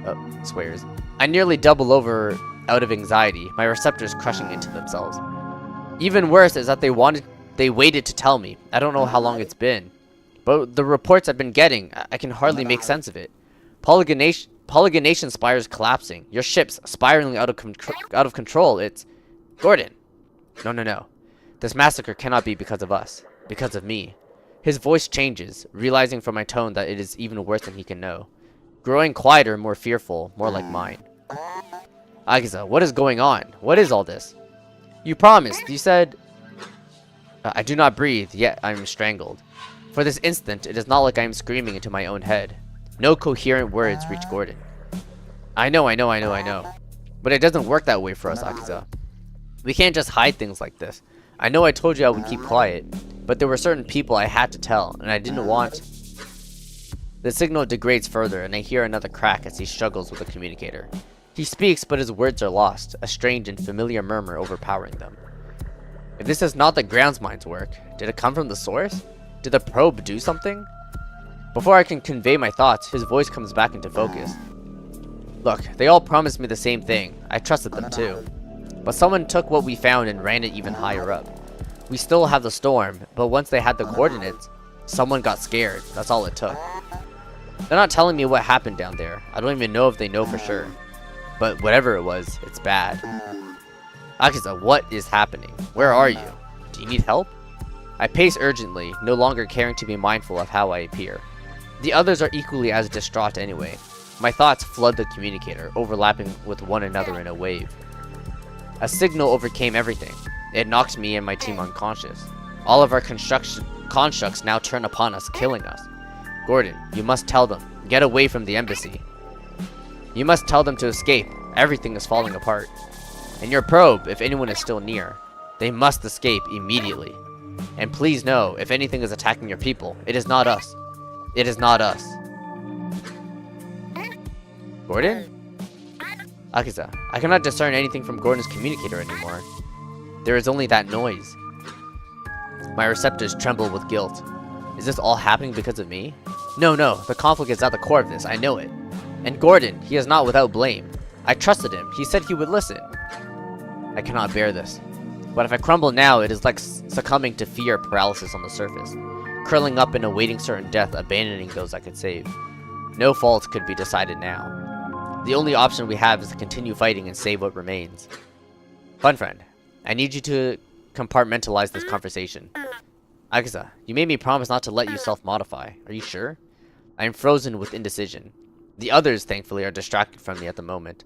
Oh, swears. I nearly double over out of anxiety, my receptors crushing into themselves. Even worse is that they waited to tell me. I don't know how long it's been, but the reports I've been getting, I can hardly make sense of it. Polygonation spires collapsing. Your ship's spiraling out of control. It's... Gordon. No. This massacre cannot be because of us. Because of me. His voice changes, realizing from my tone that it is even worse than he can know. Growing quieter, more fearful, more like mine. Agiza, what is going on? What is all this? You promised. You said... I do not breathe, yet I am strangled. For this instant, it is not like I am screaming into my own head. No coherent words reach Gordon. I know. But it doesn't work that way for us, Agiza. We can't just hide things like this. I know I told you I would keep quiet, but there were certain people I had to tell, and I didn't want... The signal degrades further, and I hear another crack as he struggles with the communicator. He speaks, but his words are lost, a strange and familiar murmur overpowering them. If this is not the groundsmind's work, did it come from the source? Did the probe do something? Before I can convey my thoughts, his voice comes back into focus. Look, they all promised me the same thing. I trusted them too. But someone took what we found and ran it even higher up. We still have the storm, but once they had the coordinates, someone got scared. That's all it took. They're not telling me what happened down there. I don't even know if they know for sure. But whatever it was, it's bad. Agiza, what is happening? Where are you? Do you need help? I pace urgently, no longer caring to be mindful of how I appear. The others are equally as distraught anyway. My thoughts flood the communicator, overlapping with one another in a wave. A signal overcame everything. It knocked me and my team unconscious. All of our constructs now turn upon us, killing us. Gordon, you must tell them. Get away from the embassy. You must tell them to escape. Everything is falling apart. And your probe, if anyone is still near. They must escape immediately. And please know, if anything is attacking your people, it is not us. It is not us. Gordon? Agiza, I cannot discern anything from Gordon's communicator anymore. There is only that noise. My receptors tremble with guilt. Is this all happening because of me? No, the conflict is at the core of this, I know it. And Gordon, he is not without blame. I trusted him, he said he would listen. I cannot bear this. But if I crumble now, it is like succumbing to fear paralysis on the surface. Curling up and awaiting certain death, abandoning those I could save. No fault could be decided now. The only option we have is to continue fighting and save what remains. Fun friend, I need you to compartmentalize this conversation. Agiza, you made me promise not to let you self-modify. Are you sure? I am frozen with indecision. The others, thankfully, are distracted from me at the moment.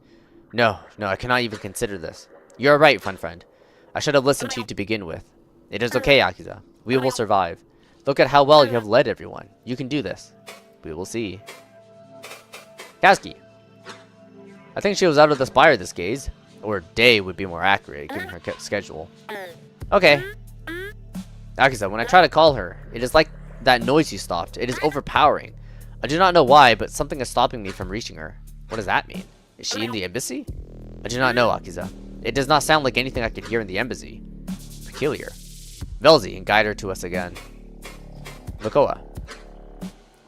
No, I cannot even consider this. You are right, fun friend. I should have listened to you to begin with. It is okay, Agiza. We will survive. Look at how well you have led everyone. You can do this. We will see. Kaski. I think she was out of the spire this gaze. Or day would be more accurate, given her schedule. Okay. Agiza, when I try to call her, it is like that noise you stopped. It is overpowering. I do not know why, but something is stopping me from reaching her. What does that mean? Is she in the embassy? I do not know, Agiza. It does not sound like anything I could hear in the embassy. Peculiar. Velzy, and guide her to us again. Makoa.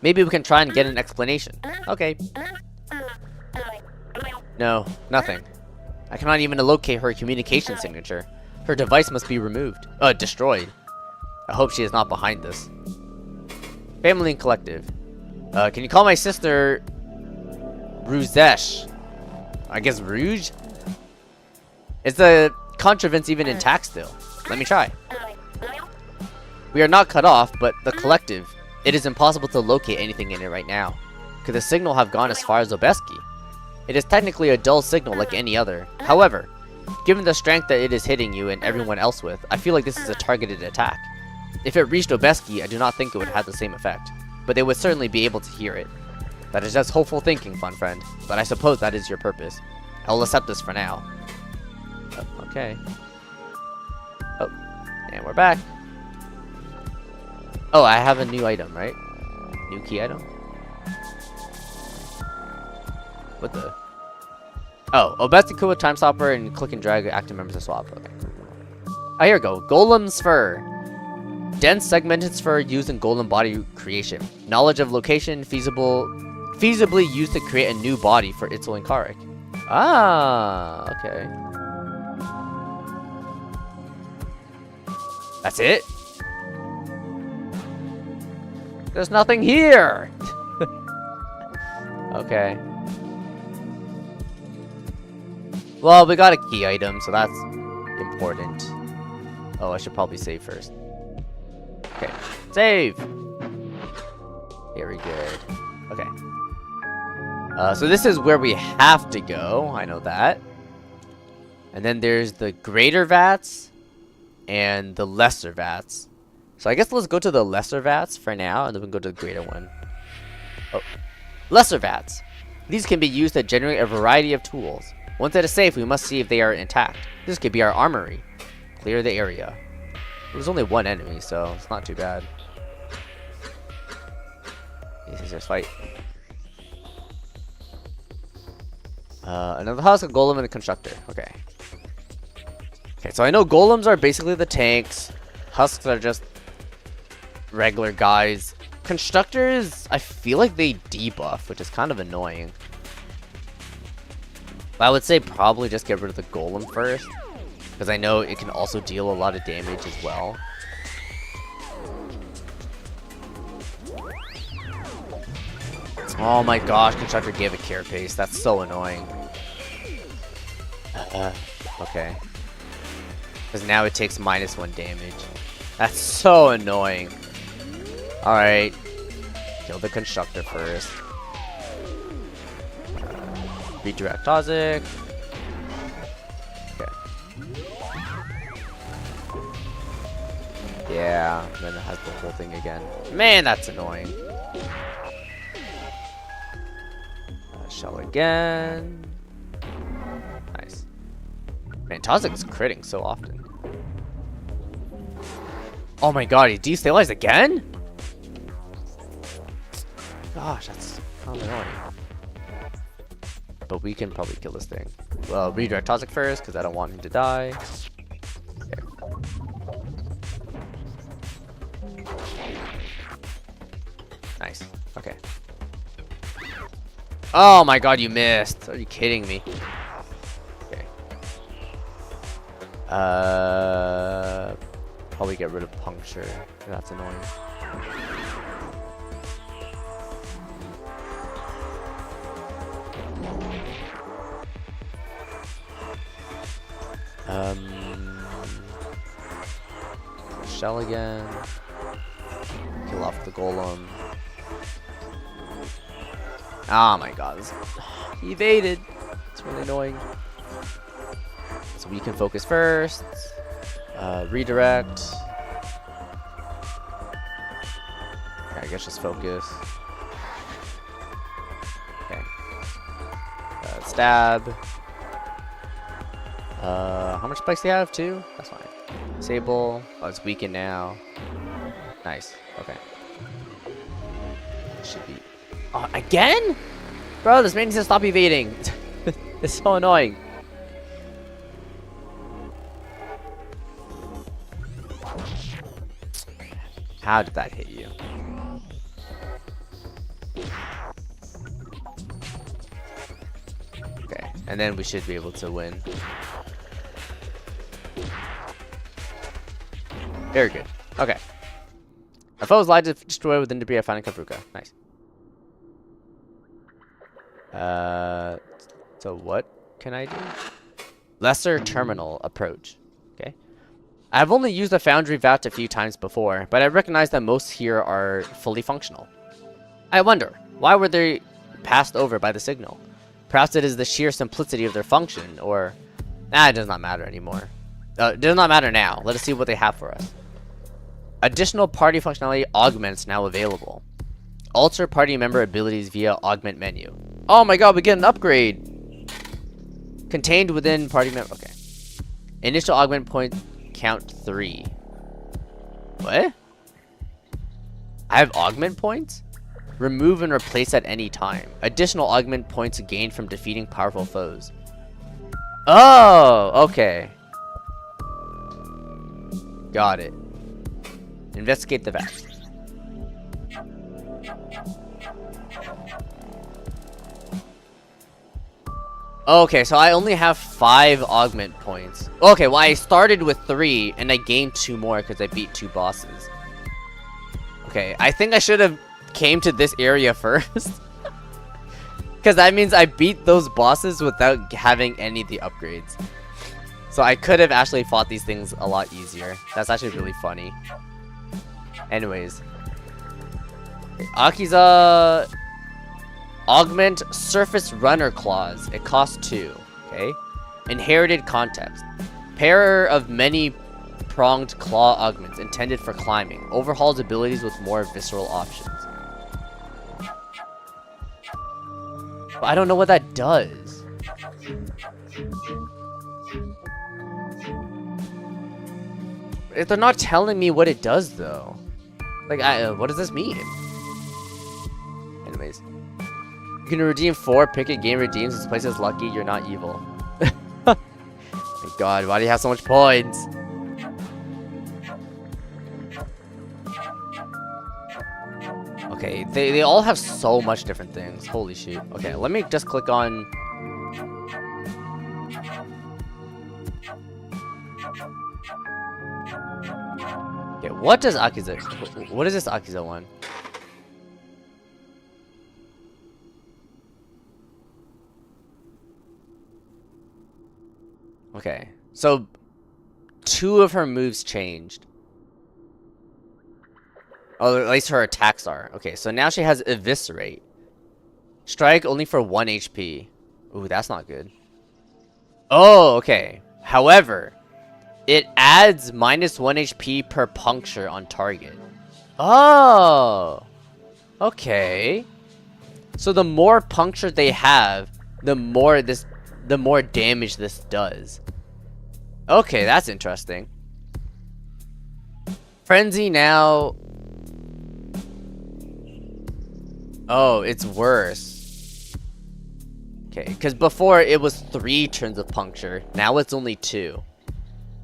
Maybe we can try and get an explanation. Okay. No, nothing. I cannot even locate her communication signature. Her device must be removed. Destroyed. I hope she is not behind this. Family and collective. Can you call my sister... Ruzesh? I guess Rouge? Is the contrivance even intact still? Let me try. We are not cut off, but the collective, it is impossible to locate anything in it right now. Could the signal have gone as far as Obeski? It is technically a dull signal like any other. However, given the strength that it is hitting you and everyone else with, I feel like this is a targeted attack. If it reached Obeski, I do not think it would have the same effect, but they would certainly be able to hear it. That is just hopeful thinking, fun friend, but I suppose that is your purpose. I will accept this for now. Okay. Oh, and we're back. Oh, I have a new item, right? New key item? What the? Oh, Obestico with Time Stopper and click and drag active members to swap. Okay. Oh, here we go. Golem's Fur. Dense segmented sphere used in golem body creation. Knowledge of location feasibly used to create a new body for Itzel and Karik. Ah, okay. That's it? There's nothing here! Okay. Well, we got a key item, so that's important. Oh, I should probably save first. Okay, save! Very good. Okay. So this is where we have to go, I know that. And then there's the greater vats and the lesser vats. So I guess let's go to the lesser vats for now, and then we can go to the greater one. Oh. Lesser vats. These can be used to generate a variety of tools. Once it is safe, we must see if they are intact. This could be our armory. Clear the area. There's only one enemy, so it's not too bad. Just fight. Another husk, a golem, and a constructor. Okay. Okay, so I know golems are basically the tanks. Husks are just regular guys. Constructors, I feel like they debuff, which is kind of annoying. But I would say probably just get rid of the golem first, because I know it can also deal a lot of damage as well. Oh my gosh, Constructor gave a carapace. That's so annoying. Okay. Because now it takes -1 damage. That's so annoying. Alright. Kill the Constructor first. Redirect Toxic. Okay. Yeah, and then it has the whole thing again. Man, that's annoying. Shell again. Nice. Man, Tozik's critting so often. Oh my god, he destabilized again? Gosh, that's kind of annoying. But we can probably kill this thing. Well, redirect Toxic first, because I don't want him to die. Okay. Nice. Okay. Oh my god, you missed. Are you kidding me? Okay. Probably get rid of puncture. That's annoying. Shell again. Kill off the golem. Oh my god, he evaded. It's really annoying. So we can focus first. Redirect. Okay, I guess just focus. Okay. Stab. How much spikes do you have? 2? That's fine. Disable. Oh, it's weakened now. Nice. Okay. Should be. Again? Bro, this man needs to stop evading. It's so annoying. How did that hit you? Okay, and then we should be able to win. Very good. Okay. Our foe is likely to destroy within debris. I found in Kavruka. Nice. So what can I do? Lesser terminal approach. Okay. I've only used the foundry vat a few times before, but I recognize that most here are fully functional. I wonder, why were they passed over by the signal? Perhaps it is the sheer simplicity of their function, or... Nah, it does not matter anymore. It does not matter now. Let us see what they have for us. Additional party functionality augments now available. Alter party member abilities via augment menu. Oh my god, we get an upgrade! Contained within party member. Okay. Initial augment point count 3. What? I have augment points? Remove and replace at any time. Additional augment points gained from defeating powerful foes. Oh, okay. Got it. Investigate the vat. Okay, so I only have 5 augment points. Okay, well I started with 3 and I gained 2 more because I beat 2 bosses. Okay, I think I should have came to this area first. Because that means I beat those bosses without having any of the upgrades. So I could have actually fought these things a lot easier. That's actually really funny. Anyways. Akiza... Augment Surface Runner Claws. It costs 2. Okay. Inherited Context. Pair of many pronged claw augments intended for climbing. Overhauls abilities with more visceral options. But I don't know what that does. If they're not telling me what it does though. Like, what does this mean? Anyways. You can redeem 4, pick a game redeems, this place is lucky, you're not evil. My god, why do you have so much points? Okay, they all have so much different things. Holy shoot. Okay, let me just click on... Okay, what does Akiza... What is this Akiza one? Okay, so 2 of her moves changed. Oh, at least her attacks are. Okay, so now she has Eviscerate. Strike only for 1 HP. Ooh, that's not good. Oh, okay. However, it adds minus 1 HP per puncture on target. Oh! Okay. So the more puncture they have, the more damage this does. Okay, that's interesting. Frenzy now... Oh, it's worse. Okay, because before it was 3 turns of puncture. Now it's only 2.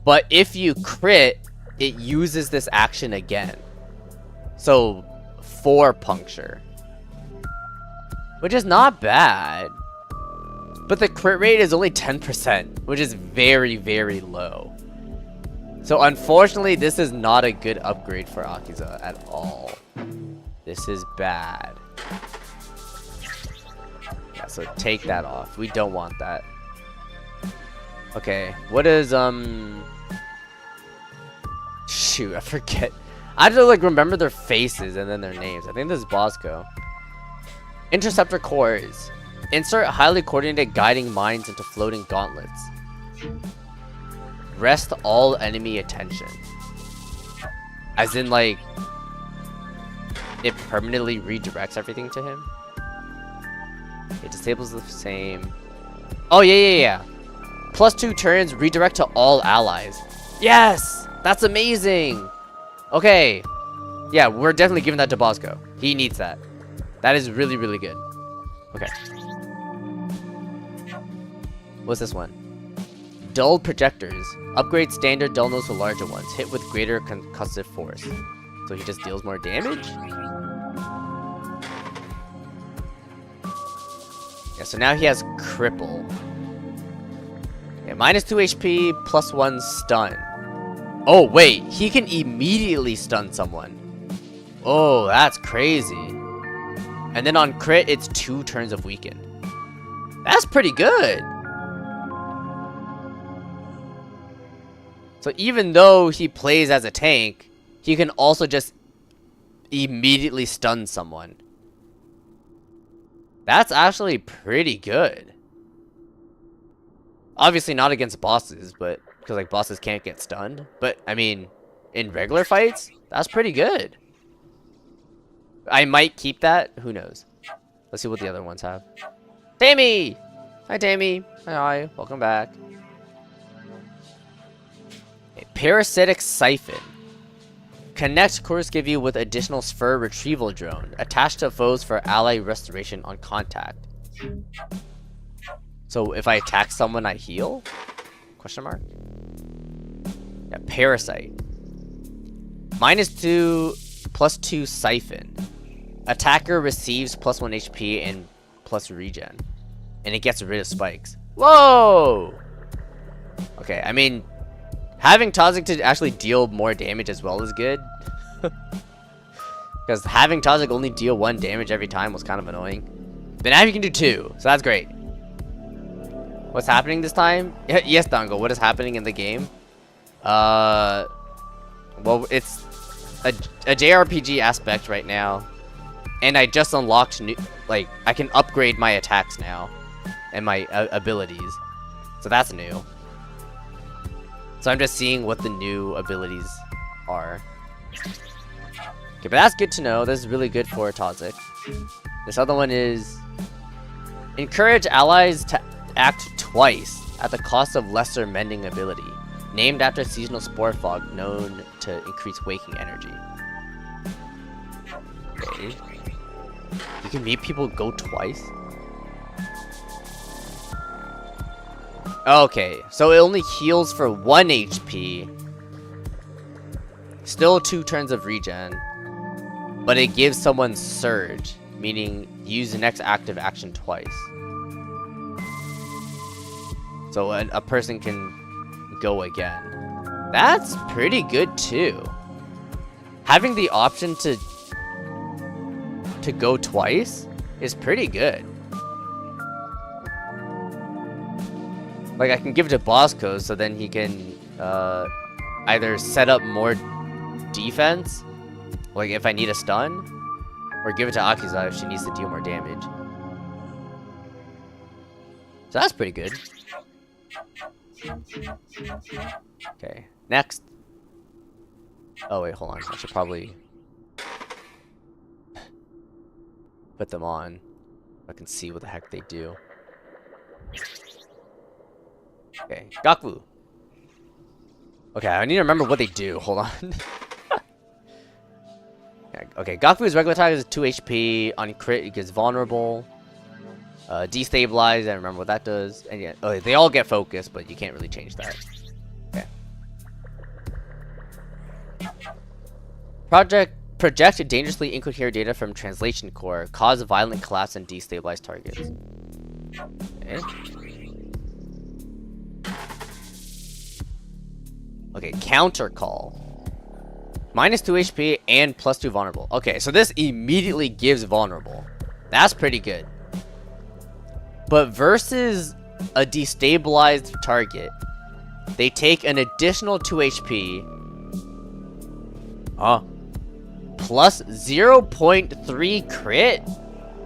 But if you crit, it uses this action again. So, 4 puncture. Which is not bad. But the crit rate is only 10%, which is very, very low. So unfortunately, this is not a good upgrade for Akiza at all. This is bad. Yeah, so take that off. We don't want that. Okay, what is, shoot, I forget. I have to, like, remember their faces and then their names. I think this is Bosco. Interceptor cores. Insert highly coordinated guiding mines into floating gauntlets. Rest all enemy attention. As in, like, it permanently redirects everything to him. It disables the same. Oh, yeah. +2 turns, redirect to all allies. Yes! That's amazing! Okay. Yeah, we're definitely giving that to Bosco. He needs that. That is really, really good. Okay. What's this one? Dull projectors. Upgrade standard dullness to larger ones. Hit with greater concussive force. So he just deals more damage? Yeah, so now he has cripple. Yeah, -2 HP, +1 stun. Oh, wait. He can immediately stun someone. Oh, that's crazy. And then on crit, it's 2 turns of weaken. That's pretty good. So even though he plays as a tank, he can also just immediately stun someone. That's actually pretty good. Obviously not against bosses, but because like bosses can't get stunned. But I mean, in regular fights, that's pretty good. I might keep that. Who knows? Let's see what the other ones have. Tammy! Hi, Tammy. Hi. Welcome back. A parasitic siphon. Connect course give you with additional sphere retrieval drone. Attached to foes for ally restoration on contact. So if I attack someone, I heal? Question mark? Yeah, parasite. -2, +2 siphon. Attacker receives +1 HP and plus regen. And it gets rid of spikes. Whoa! Okay, I mean, having Toxic to actually deal more damage as well is good. Because having Toxic only deal 1 damage every time was kind of annoying. But now you can do 2, so that's great. What's happening this time? Yes, Dango, what is happening in the game? Well, it's a JRPG aspect right now. And I just unlocked new, like, I can upgrade my attacks now. And my abilities. So that's new. So I'm just seeing what the new abilities are. Okay, but that's good to know. This is really good for Toxic. This other one is... Encourage allies to act twice at the cost of lesser mending ability. Named after seasonal spore fog known to increase waking energy. Okay. You can make people go twice? Okay, so it only heals for 1 HP. Still 2 turns of regen. But it gives someone surge, meaning use the next active action twice. So a person can go again. That's pretty good too. Having the option to go twice is pretty good. Like, I can give it to Bosco so then he can either set up more defense, like if I need a stun, or give it to Akiza if she needs to deal more damage. So that's pretty good. Okay, next. Oh wait, hold on. I should probably put them on. I can see what the heck they do. Okay, Gaku. Okay, I need to remember what they do. Hold on. Okay, Gaku's regular attack is 2 HP. On crit, it gets vulnerable. Destabilize, I remember what that does. And yeah, okay, they all get focused, but you can't really change that. Okay. Project dangerously incoherent data from translation core. Cause violent collapse and destabilize targets. Okay. Okay, counter call. -2 HP and +2 vulnerable. Okay, so this immediately gives vulnerable. That's pretty good. But versus a destabilized target, they take an additional 2 HP. Plus 0.3 crit?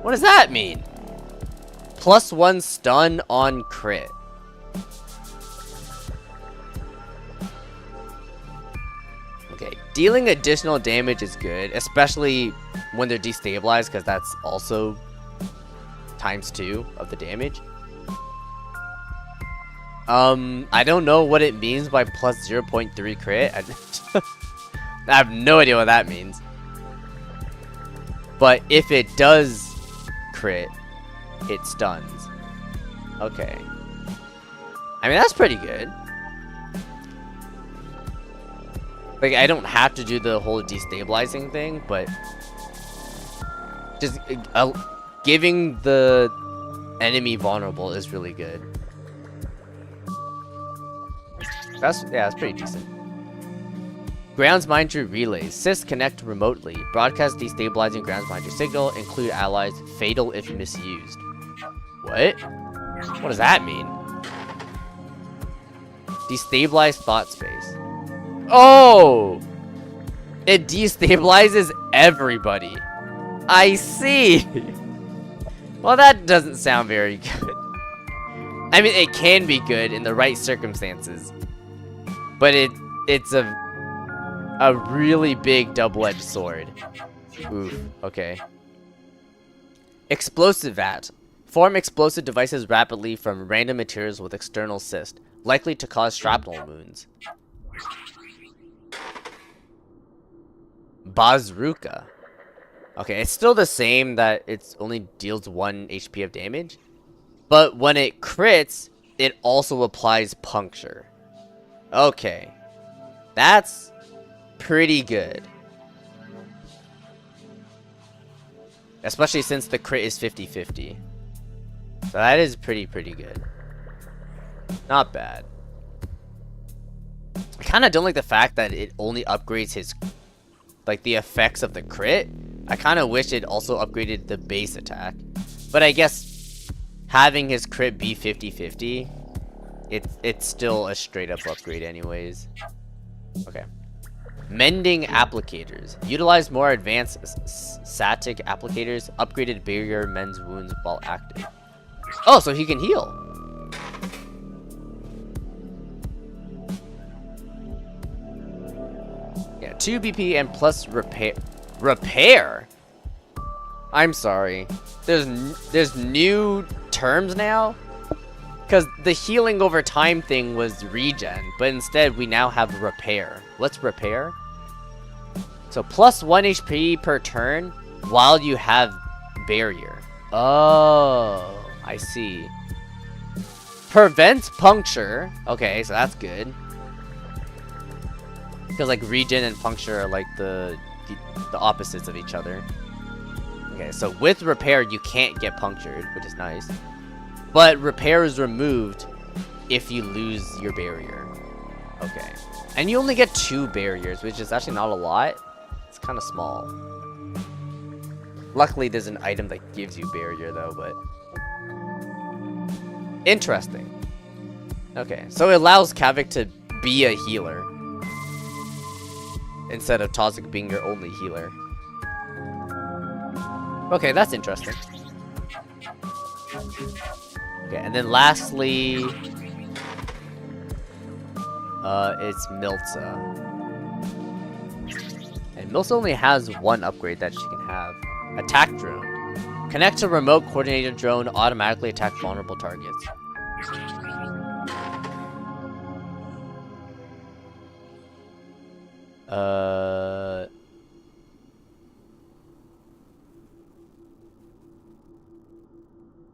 What does that mean? +1 stun on crit. Okay, dealing additional damage is good, especially when they're destabilized, because that's also × 2 of the damage. I don't know what it means by plus 0.3 crit. I have no idea what that means. But if it does crit, it stuns. Okay. I mean, that's pretty good. Like, I don't have to do the whole destabilizing thing, but just giving the enemy vulnerable is really good. That's pretty decent. Grounds Minder relays. Sys connect remotely. Broadcast destabilizing grounds Minder signal. Include allies. Fatal if misused. What? What does that mean? Destabilize thought space. Oh! It destabilizes everybody. I see. Well, that doesn't sound very good. I mean, it can be good in the right circumstances. But it's a really big double-edged sword. Oof, okay. Explosive vat. Form explosive devices rapidly from random materials with external cyst, likely to cause shrapnel wounds. Bazooka. Okay, it's still the same that it only deals 1 HP of damage. But when it crits, it also applies puncture. Okay. That's pretty good. Especially since the crit is 50-50. So that is pretty good. Not bad. I kind of don't like the fact that it only upgrades his, like, the effects of the crit. I kind of wish it also upgraded the base attack. But I guess having his crit be 50-50, it's still a straight up upgrade anyways. Okay. Mending applicators. Utilize more advanced static applicators. Upgraded barrier mends wounds while active. Oh, so he can heal. Yeah, 2 BP and plus repair. Repair? I'm sorry. There's new terms now? Because the healing over time thing was regen, but instead we now have repair. What's repair? So plus 1 HP per turn while you have barrier. Oh, I see. Prevents puncture. Okay, so that's good. Because like regen and puncture are like the opposites of each other. Okay, so with repair you can't get punctured, which is nice. But repair is removed if you lose your barrier. Okay. And you only get 2 barriers, which is actually not a lot. It's kind of small. Luckily, there's an item that gives you barrier, though, but... Interesting. Okay, so it allows Kavik to be a healer. Instead of Toxic being your only healer. Okay, that's interesting. Okay, and then lastly, it's Milza. And Milza only has 1 upgrade that she can have. Attack drone. Connect to remote coordinated drone, automatically attack vulnerable targets.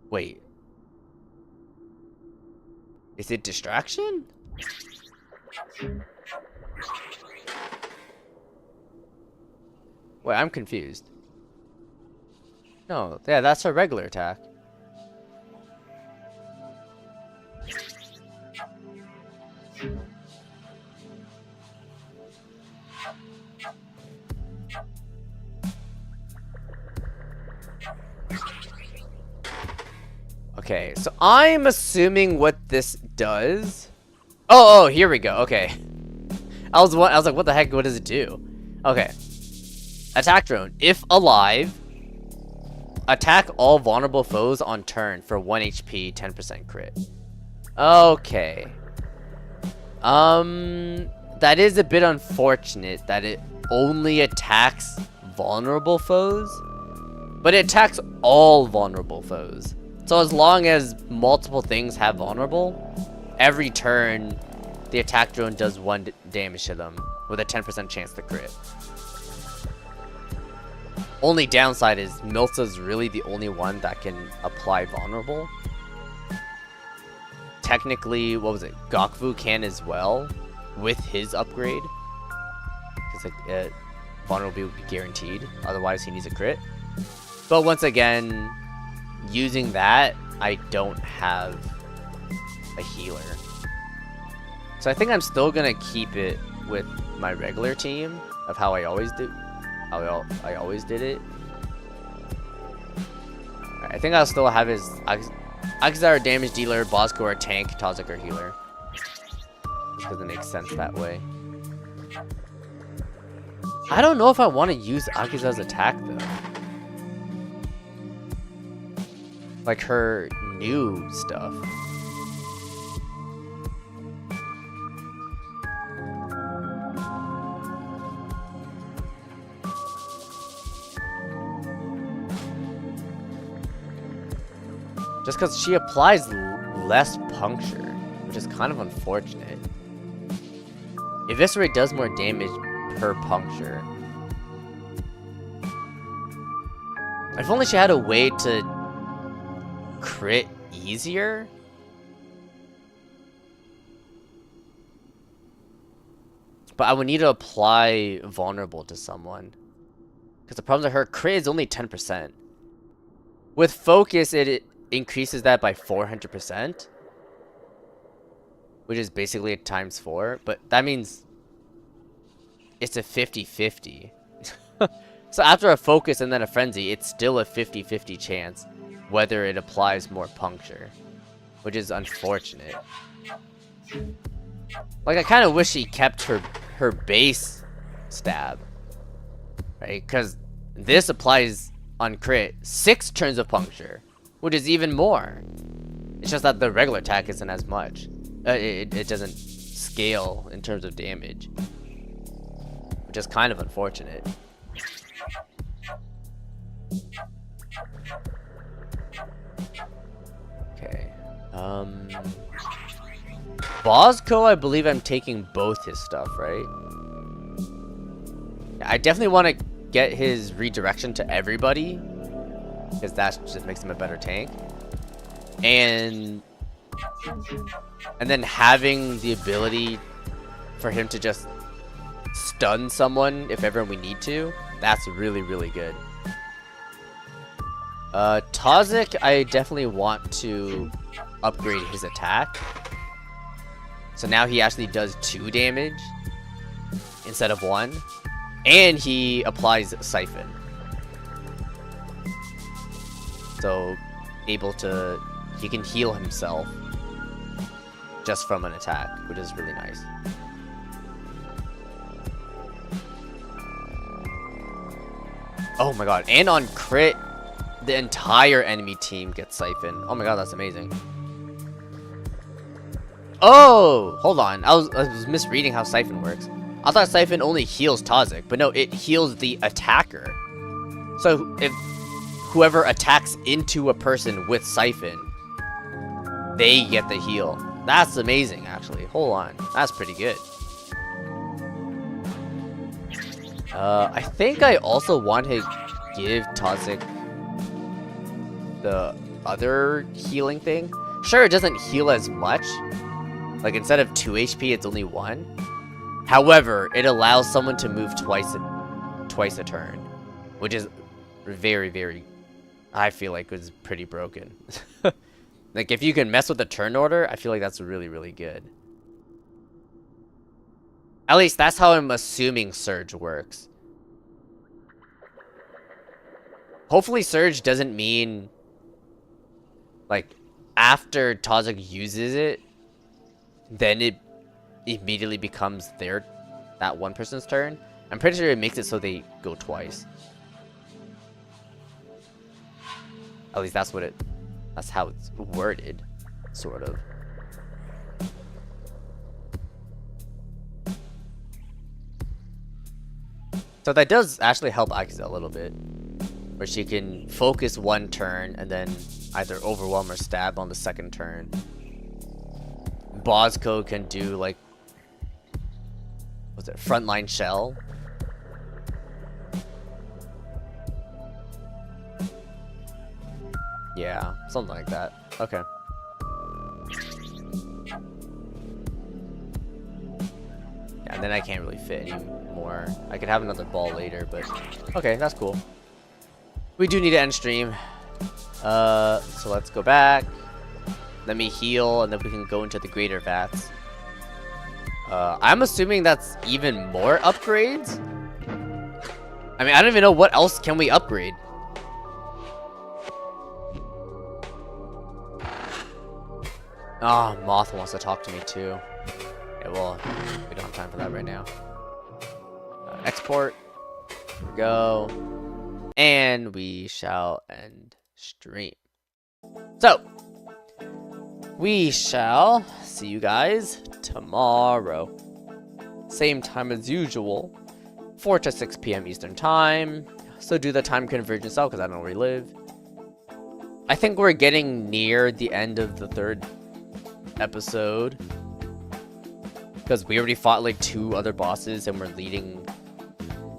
Wait. Is it distraction? Wait, I'm confused. No, yeah, that's a regular attack. Okay, so I'm assuming what this does. Oh, here we go. Okay. I was like, what the heck? What does it do? Okay. Attack drone. If alive, attack all vulnerable foes on turn for 1 HP, 10% crit. Okay. That is a bit unfortunate that it only attacks vulnerable foes, but it attacks all vulnerable foes. So as long as multiple things have vulnerable, every turn the attack drone does 1 damage to them with a 10% chance to crit. Only downside is Milza's really the only one that can apply vulnerable. Technically, what was it? Gokvu can as well with his upgrade. Because like, vulnerability would be guaranteed. Otherwise, he needs a crit. But once again, using that, I don't have a healer. So I think I'm still gonna keep it with my regular team of how I always do. I always did it. Right, I think I'll still have his Akizar damage dealer, Bosco or tank, Toxic or healer. Because it makes sense that way. I don't know if I want to use Akizar's attack though. Like her new stuff. Just because she applies less puncture, which is kind of unfortunate. Eviscerate does more damage per puncture. If only she had a way to crit easier. But I would need to apply vulnerable to someone. Because the problem is her crit is only 10%. With focus, it increases that by 400%. Which is basically a times 4. But that means it's a 50-50. So after a focus and then a frenzy, it's still a 50-50 chance whether it applies more puncture. Which is unfortunate. Like, I kind of wish she kept her base stab. Right? Because this applies on crit 6 turns of puncture. Which is even more. It's just that the regular attack isn't as much. It doesn't scale in terms of damage. Which is kind of unfortunate. Okay. Bosco, I believe I'm taking both his stuff, right? I definitely want to get his redirection to everybody. Because that just makes him a better tank. And then having the ability for him to just stun someone if ever we need to. That's really, really good. Toxic, I definitely want to upgrade his attack. So now he actually does 2 damage instead of 1. And he applies Siphon. So, he can heal himself just from an attack, which is really nice. Oh my god, and on crit, the entire enemy team gets Siphon. Oh my god, that's amazing. Oh, hold on. I was misreading how Siphon works. I thought Siphon only heals Toxic, but no, it heals the attacker. So if whoever attacks into a person with Siphon, they get the heal. That's amazing, actually. Hold on. That's pretty good. I think I also want to give Toxic the other healing thing. Sure, it doesn't heal as much. Like, instead of 2 HP, it's only 1. However, it allows someone to move twice a turn. Which is very, very... I feel like was pretty broken. Like, if you can mess with the turn order, I feel like that's really, really good. At least, that's how I'm assuming Surge works. Hopefully, Surge doesn't mean... like, after Toxic uses it, then it immediately becomes that one person's turn. I'm pretty sure it makes it so they go twice. At least that's how it's worded, sort of. So that does actually help Akiza a little bit, where she can focus 1 turn and then either overwhelm or stab on the 2nd turn. Bosco can do, like, what's it, frontline shell. Yeah, something like that. Okay. Yeah, and then I can't really fit anymore. I could have another ball later, but okay, that's cool. We do need to end stream. So let's go back. Let me heal, and then we can go into the greater vats. I'm assuming that's even more upgrades. I mean, I don't even know what else can we upgrade. Oh, Moth wants to talk to me too. Yeah, well, we don't have time for that right now. Export. Here we go. And we shall end stream. So, we shall see you guys tomorrow. Same time as usual. 4 to 6 p.m. Eastern time. So do the time convergence out because I don't know where you live. I think we're getting near the end of the 3rd episode. Because we already fought like 2 other bosses and we're leading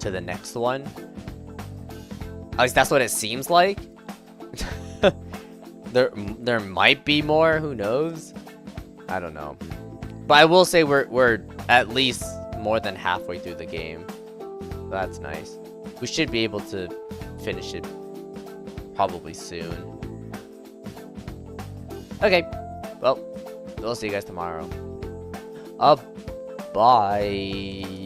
to the next one. At least that's what it seems like. There might be more, who knows? I don't know. But I will say we're at least more than halfway through the game. That's nice. We should be able to finish it probably soon. Okay, well, we'll see you guys tomorrow. Bye.